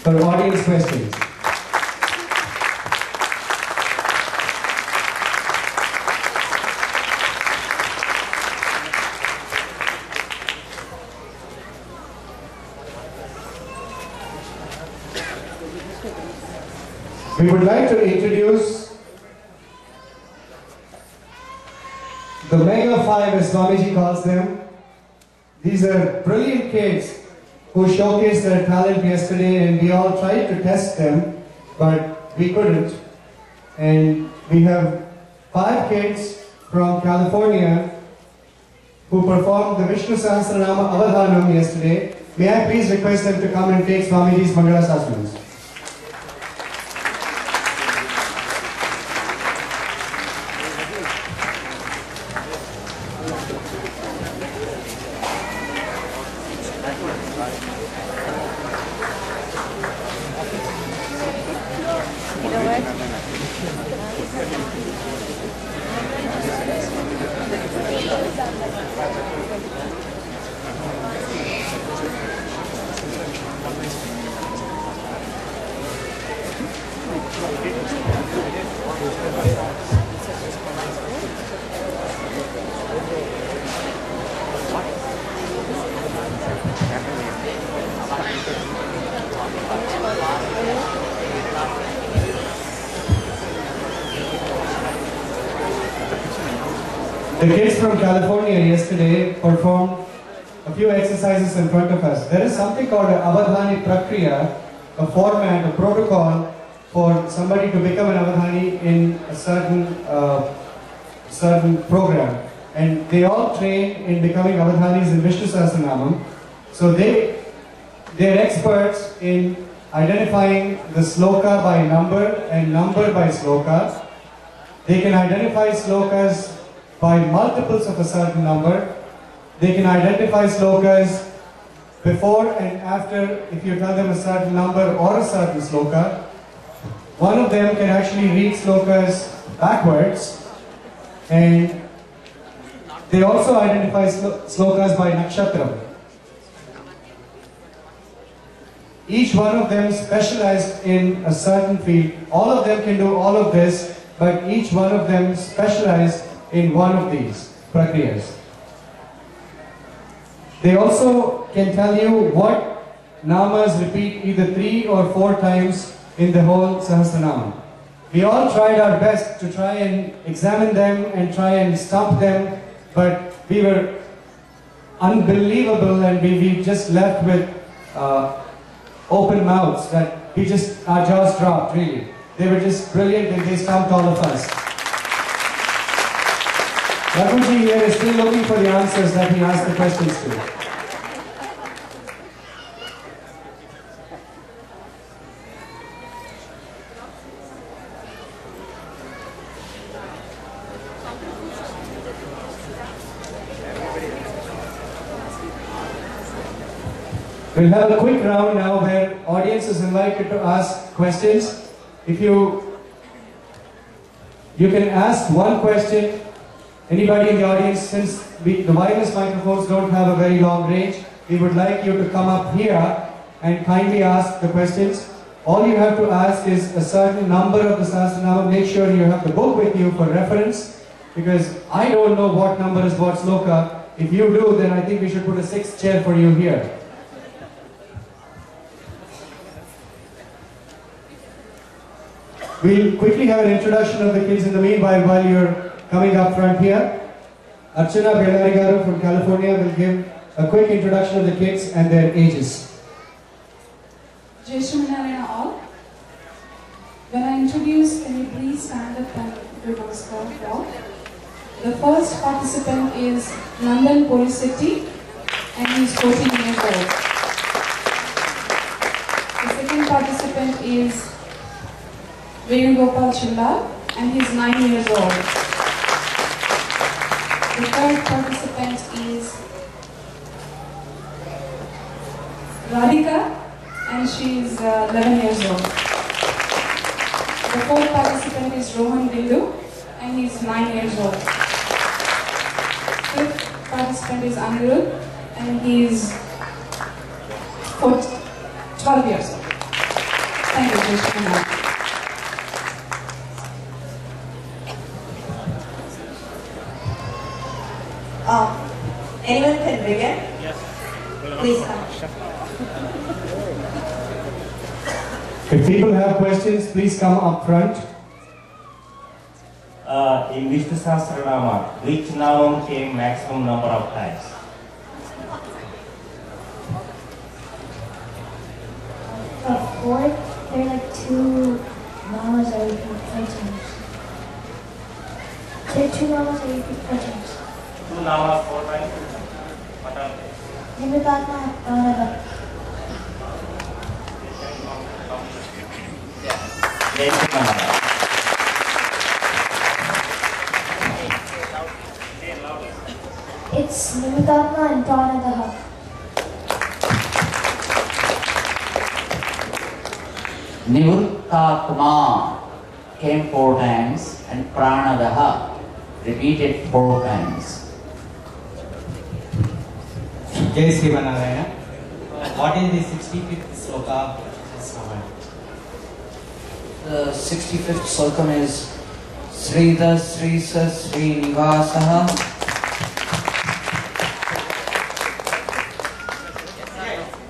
For audience questions. We would like to introduce the Mega Five, as Swamiji calls them. These are brilliant kids who showcased their talent yesterday, and we all tried to test them, but we couldn't. And we have 5 kids from California who performed the Vishnu Sahasranama Avadhanam yesterday. May I please request them to come and take Swamiji's Mangala Sasramans. The kids from California yesterday performed a few exercises in front of us. There is something called an Avadhani Prakriya, a format, a protocol for somebody to become an Avadhani in a certain program. And they all train in becoming Avadhanis in Vishnu Sahasranamam. So they're experts in identifying the sloka by number and number by sloka. They can identify slokas by multiples of a certain number. They can identify slokas before and after if you tell them a certain number or a certain sloka. one of them can actually read slokas backwards, and they also identify slokas by nakshatram. Each one of them specialized in a certain field. All of them can do all of this, but each one of them specialized in one of these prakriyas. They also can tell you what namas repeat either 3 or 4 times in the whole Sahasranama. We all tried our best to try and examine them and try and stump them, but we were unbelievable, and we just left with open mouths, that our jaws dropped, really. They were just brilliant and they stumped all of us. Raghuji here is still looking for the answers that he asked the questions to. We'll have a quick round now where audience is invited to ask questions. If you can ask one question, anybody in the audience, since the wireless microphones don't have a very long range, we would like you to come up here and kindly ask the questions. All you have to ask is a certain number of the Sahasranama. Make sure you have the book with you for reference, because I don't know what number is what sloka. If you do, then I think we should put a 6th chair for you here. We'll quickly have an introduction of the kids in the meanwhile while you're coming up front here. Archana Belarigaru from California will give a quick introduction of the kids and their ages. Jai Shrimanarayana all. When I introduce, can you please stand up and do namaskar all? The first participant is Nandan Polisetti, and he is 14 years old. The second participant is Venugopal Chilla, and he is 9 years old. The third participant is Radhika, and she is 11 years old. The fourth participant is Rohan Bindu, and he is 9 years old. Fifth participant is Anirudh, and he is 12 years old. Thank you, Jai. Anyone can begin? Yes. Please come. If people have questions, please come up front. In Vishnu Sahasranama, which Namam came maximum number of times? Four. There are like 2 namas that repeat 4 times. There are 2 namas that repeat 4 times. 2 namas 4 times? What are they? It's Nimitatma and Pranadaha. Nivrittatma came 4 times and Pranadaha repeated 4 times. Jai Srimanarayana. What is the 65th sloka of this Ramayana? The 65th slokam is Srida Srisa Srinivasaha.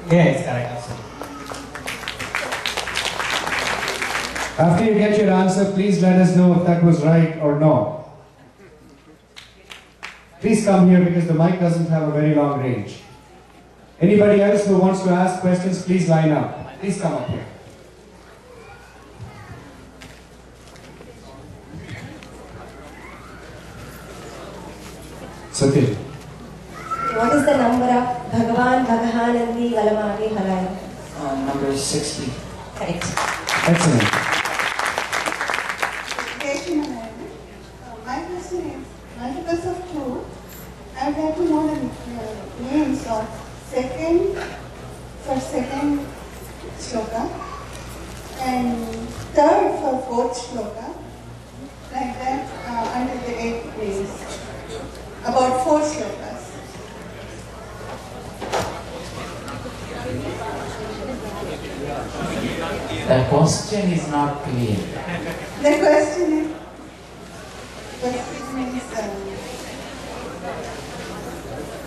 Yeah, it's correct. After you get your answer, please let us know if that was right or no. Please come here because the mic doesn't have a very long range. Anybody else who wants to ask questions, please line up. Please come up here. Satyam. What is the number of Bhagavan Bhagahanandi Valamari Halaya? Number 60. Correct. Excellent. My question is, multiples of 2, I would like to know the names of second sloka and third for fourth shloka, like that until the 8th place. About 4 shlokas. The question is not clear. The question is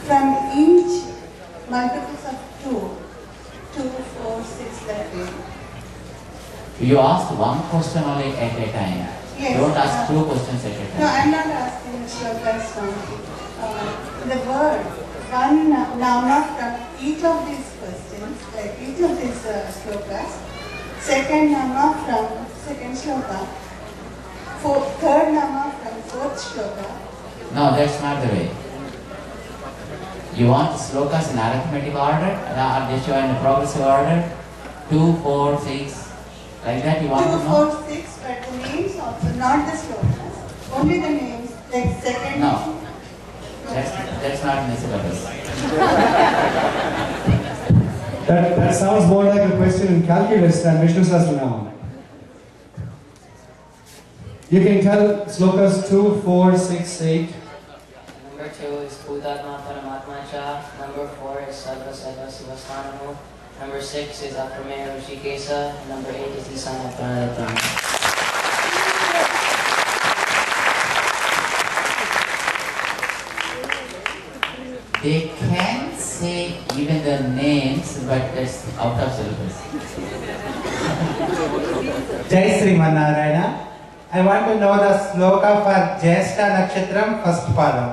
from each multiples of 2, 4, 6, that way. You ask one question only at a time. Yes. Don't ask 2 questions at a time. No, I'm not asking the shlokas from the word. One nama from each of these questions, like each of these shlokas. Second nama from second shloka. Third nama from fourth shloka. No, that's not the way. You want slokas in arithmetic order, or just in progressive order? 2, 4, 6, like that you want 2, to know? 4, 6, but the names also, not the slokas. Only the names, like second. No, that's not in the syllabus. That sounds more like a question in calculus than Vishnu Sahasranama. You can tell slokas 2, 4, 6, 8. Number 2 is Bhutatma Paramatma Cha. Number 4 is Sarva Sarva Sivastanamu. Number 6 is Aprameya Rishikesa. And number 8 is Isana Pranadatam. They can say even the names, but that's out of syllabus. Jai Sri Manarayana. I want to know the sloka for Jyeshta Nakshatram, first padam.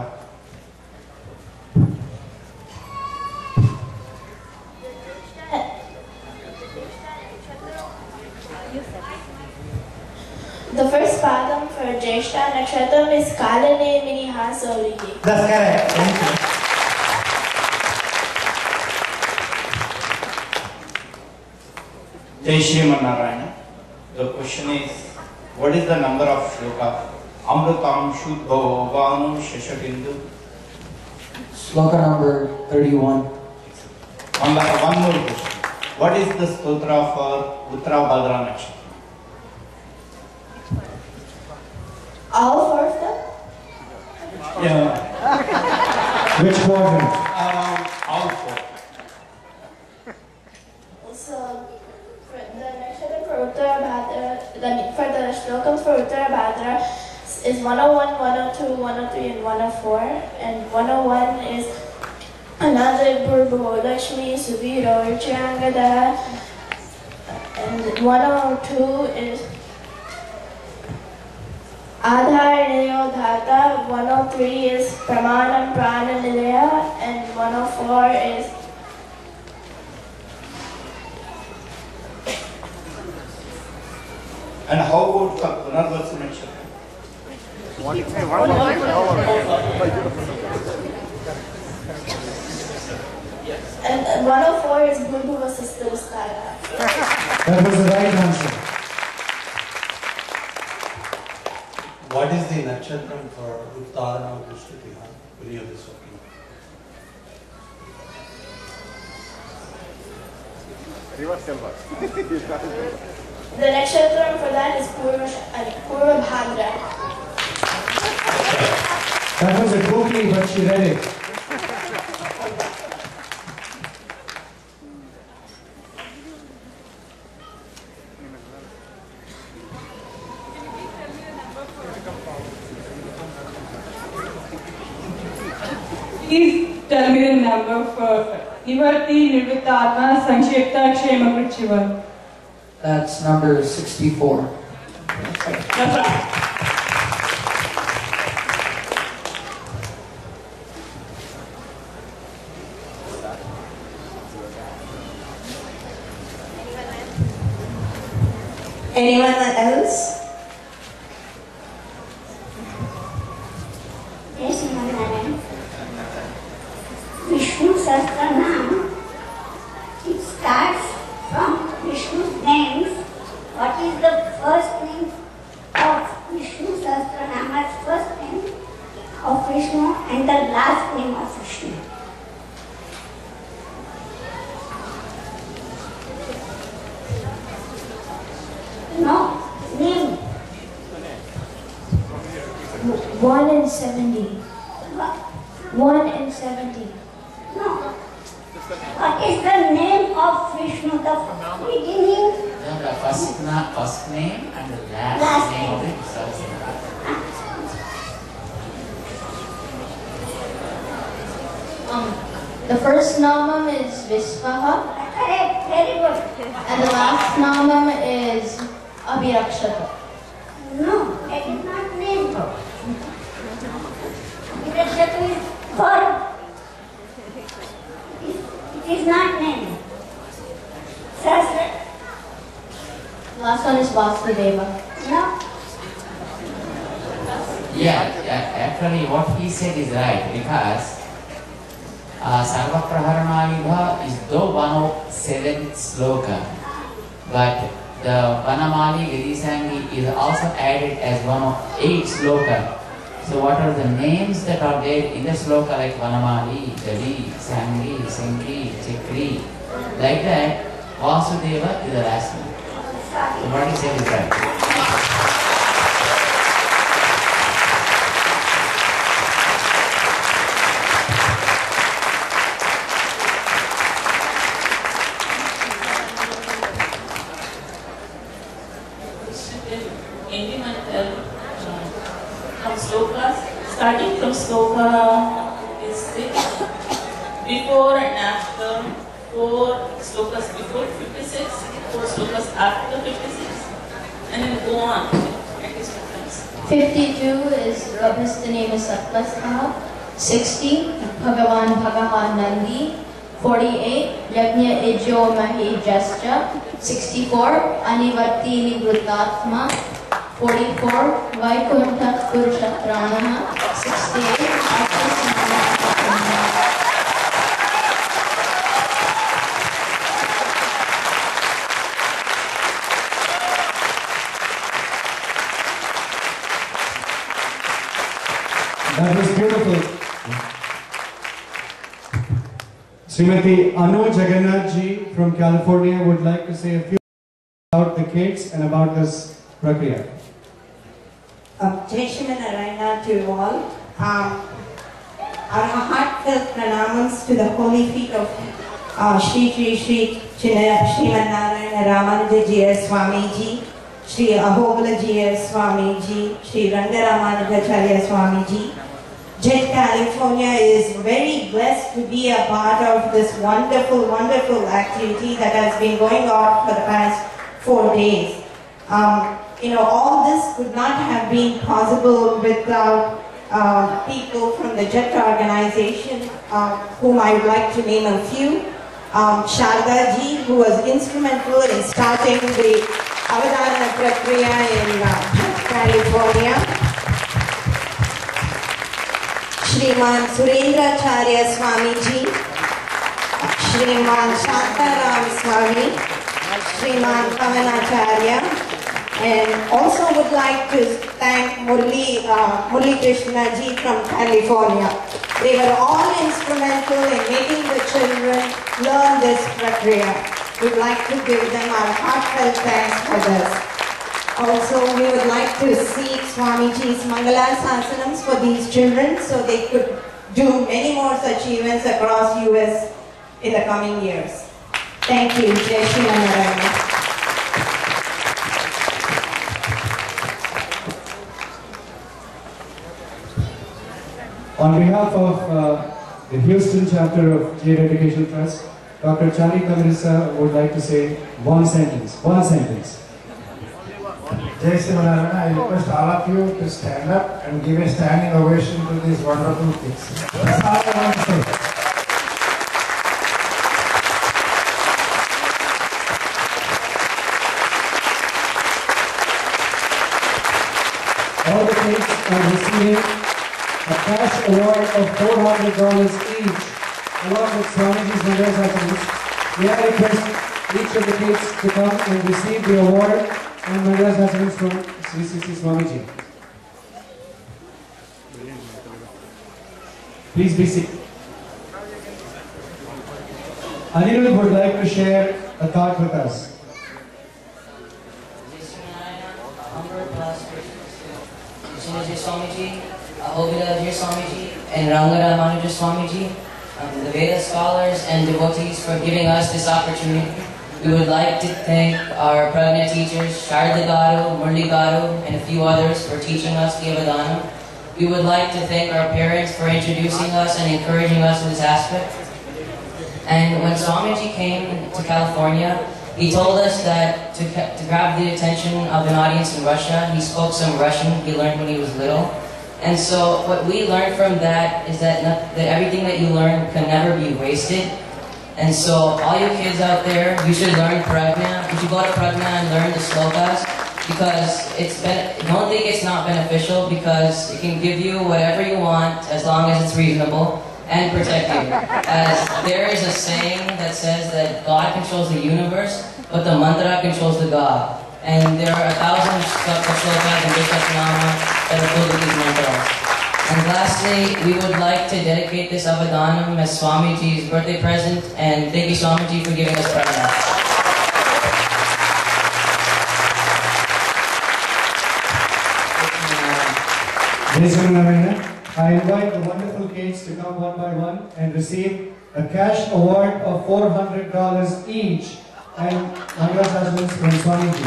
The first padam for Jyeshta Nakshatram is Kalane Minihasauridi. That's correct. Thank you. Jai Shri Manarayana. The question is, what is the number of shloka? Amrutam Shuddho Vanu Shashabindu. Sloka number 31. One more question. What is the stotra for Uttarabhadra Nakshatra? All 4 of them? Yeah. Which quadrant? All 4. So, for the Nakshatra for Uttarabhadra, for the slokams for Uttarabhadra is 101, 102, 103, and 104. And 101 is Ananda Burbo Lakshmi Subiro Urchangada. And 102 is Adhar Nilayo Dhata. 103 is Pramanam Prana Nilaya. And 104 is And how about for Punarvasu Nakshatra? And 104 is Bhurbuva Sistastara. That was the right answer. What is the nakshatram for Uttarana Drishtitiha? Will you have this working? The nakshatram for that is Purva Bhadra. That was a googly, but she read it. Please tell me the number for Nivarti Nirvitatma Sanshipta Kshema Krichiva. That's number 64. That's right. Anyone else? Yes, Madam. Vishnu Sahasranam, it starts from Vishnu's names. What is the first name of Vishnu Sahasranama's first name of Vishnu and the last name of Vishnu? No. 1 and 70. 1 and 70. No. What is the name of Vishnu? The beginning? The first name and the last name of it. The first namam is Visvaha. Correct, very good. And the last namam is Abhirakshata. No, that is not name. Abhirakshata is verb. It is not name. Sasra. Last one is Vasudeva. No. Actually what he said is right, because Sarva Praharanayudha is though 107th sloka, but the Vanamali Girisangi is also added as 108 sloka. So what are the names that are there in the sloka, like Vanamali, Gadi, Sangi, Senki, Chakri, like that? Vasudeva is the last one. So what he said is right. Starting from sloka is 6, before and after, 4 slokas before 56, 4 slokas after 56, and then go on. 52 is Prabhastani Sattvasaha. 60, Bhagavan Bhagavan Nandi. 48, Yajna Ijo Mahi Jascha. 64, Anivartini Vrutatma. 44, Vaikuntha Kurukshatranaha. 68, That was beautiful. Srimati Anu Jagannath ji from California would like to say a few about the kids and about this prakriya. Jai Shri Narayana to you all. Our heartfelt pranamams to the holy feet of Shri Srimad Narayana Ramanuja G.S. Swamiji, Shri Ahobala G.S. Swamiji, Shri Rangaramanuja Swamiji. Jet California is very blessed to be a part of this wonderful, wonderful activity that has been going on for the past 4 days. All this could not have been possible without people from the Jet organization, whom I would like to name a few. Sharda ji, who was instrumental in starting the Avadhanam Prakriya in California. Shriman Surendracharya Swamiji, Shriman Shantaram Swami, Shriman Pavanacharya, and also would like to thank Murli Krishna ji from California. They were all instrumental in making the children learn this prakriya. We'd like to give them our heartfelt thanks for this. Also, we would like to seek Swamiji's Mangala Sasanams for these children so they could do many more such events across US in the coming years. Thank you. Jai Shri Narayana. On behalf of the Houston chapter of Jade Education Trust, Dr. Chani Kamirisa would like to say one sentence. Jai Shri Narayana, I request all of you to stand up and give a standing ovation to these wonderful kids. That's all I want to say. All the kids are receiving a cash award of $400 each, along with Swamiji's Mangalas Sasanams. May I request each of the kids to come and receive the award and Mangalas Sasanams from CCC Swamiji. Please be seated. Anirudh would like to share a thought with us. Swamiji, Ahobila Dear Swamiji, and Rangara Manuja Swamiji, the Veda scholars and devotees for giving us this opportunity. We would like to thank our Prajna teachers, Sharda Garu, Murli Garu, and a few others for teaching us the Avadhanam. We would like to thank our parents for introducing us and encouraging us in this aspect. And when Swamiji came to California, he told us that to grab the attention of an audience in Russia, he spoke some Russian he learned when he was little. And so what we learned from that is that everything that you learn can never be wasted. And so all you kids out there, you should learn Prajna. You should go to Prajna and learn the slokas, because don't think it's not beneficial, because it can give you whatever you want as long as it's reasonable, and protect you. As there is a saying that says that God controls the universe, but the mantra controls the God. And there are 1,000 slokas in Vishwasnama that are filled with these mantras. And lastly, we would like to dedicate this Avadhanam as Swamiji's birthday present, and thank you Swamiji for giving us prajna. I invite the wonderful kids to come one by one and receive a cash award of $400 each and congratulations from Swamiji.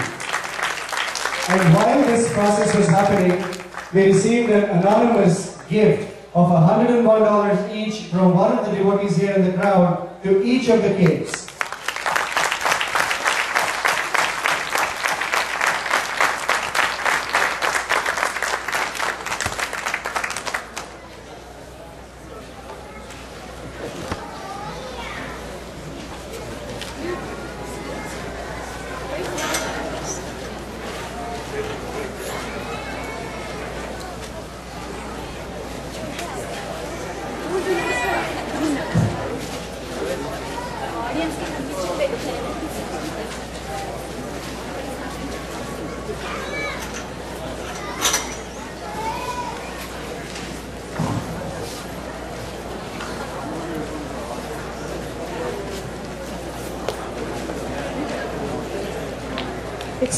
And while this process was happening, we received an anonymous gift of $101 each from one of the devotees here in the crowd to each of the kids.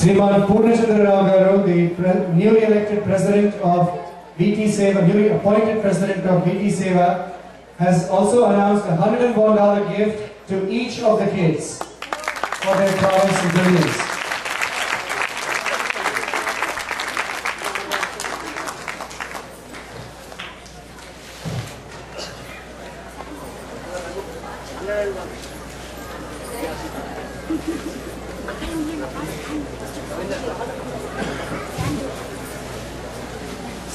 Sriman Purnachandra Rao Garu, the newly elected president of VT Seva, newly appointed president of VT Seva, has also announced a $101 gift to each of the kids for their prowess and brilliance.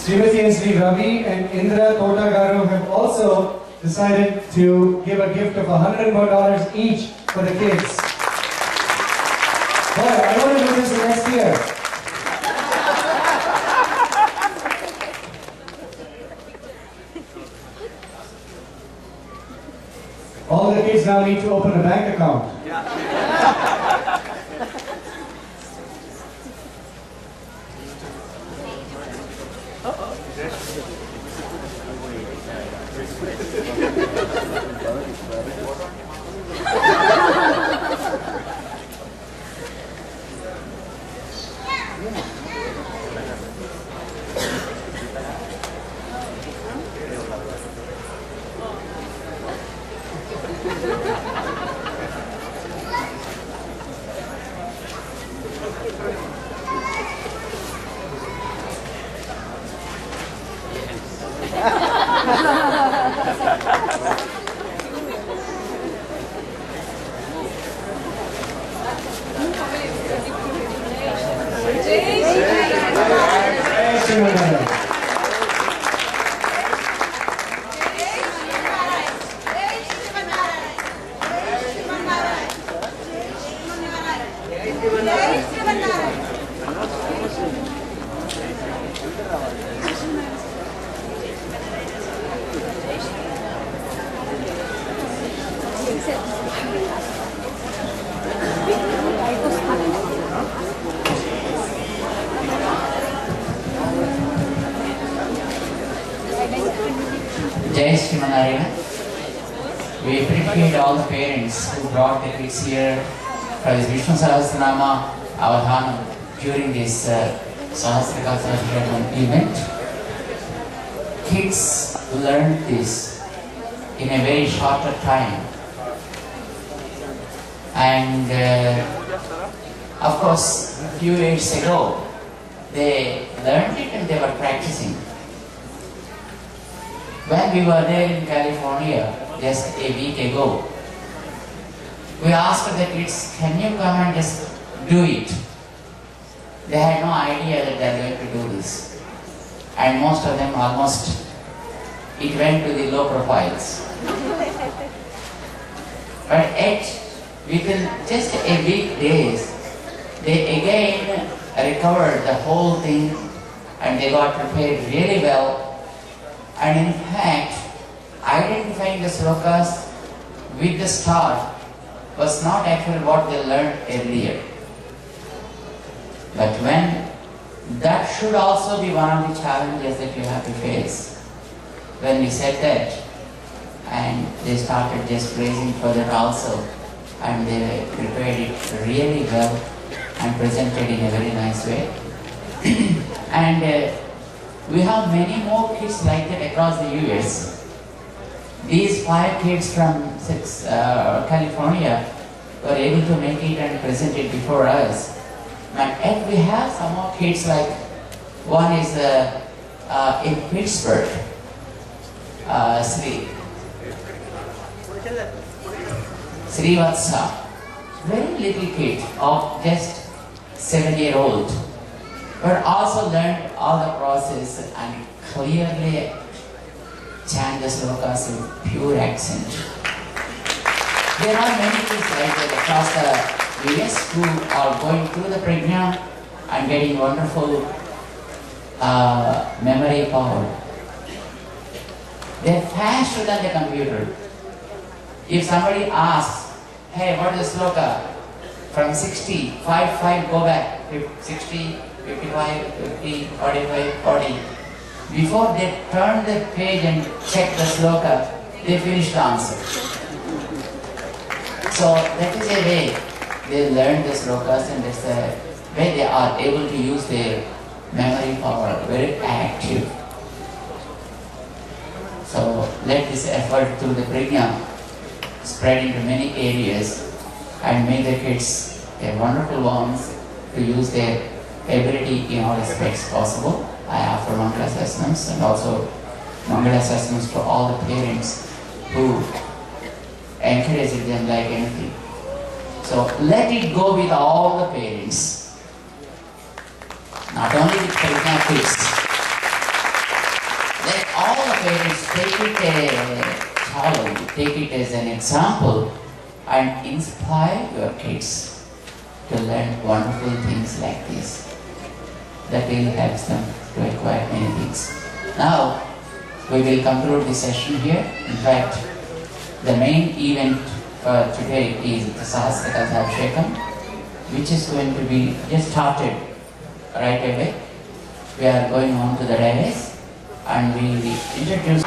Srimati and Sri Ravi and Indra Totagaru have also decided to give a gift of $101 each for the kids. Boy, I want to do this next year. All the kids now need to open a bank account. We appreciate all the parents who brought the kids here for this VSN Avadhanam during this Sahasrika event. kids learn this in a very shorter time. And of course, a few years ago, they learned it and they were practicing. When we were there in California just a week ago, we asked the kids, can you come and just do it? They had no idea that they are going to do this. And most of them almost, it went to the low profiles. But yet, within just a week days, they again recovered the whole thing and they got prepared really well. And in fact, identifying the slokas with the star was not actually what they learned earlier. But when that should also be one of the challenges that you have to face. When we said that, and they started just praising for that also, and they prepared it really well and presented in a very nice way. And we have many more kids like that across the US. These 5 kids from California were able to make it and present it before us. And we have some more kids, like one is in Pittsburgh, Srivatsa, very little kid of just 7-year-old, but also learned all the process and clearly chant the slokas with pure accent. There are many kids like that across the US who are going through the prajna and getting wonderful memory power. They're faster than the computer. If somebody asks, hey, what is the sloka? From 60, 5, go back, 60, 55, 50, 45, 40. Before they turn the page and check the sloka, they finish the answer. So that is a way they learn the slokas, and that's a way they are able to use their memory power, very active. So let this effort through the prajna spread into many areas and make the kids wonderful ones to use their ability in all aspects possible. I offer Mangala assessments and also Mangala assessments for all the parents who encourage them like anything. So let it go with all the parents, not only with prajna kids. Let all the parents take it a challenge, take it as an example and inspire your kids to learn wonderful things like this. That will help them to acquire many things. Now, we will conclude this session here. In fact, the main event for today is the Sahasrata Abhishekam, which is going to be just started right away. We are going on to the dais and we will introduce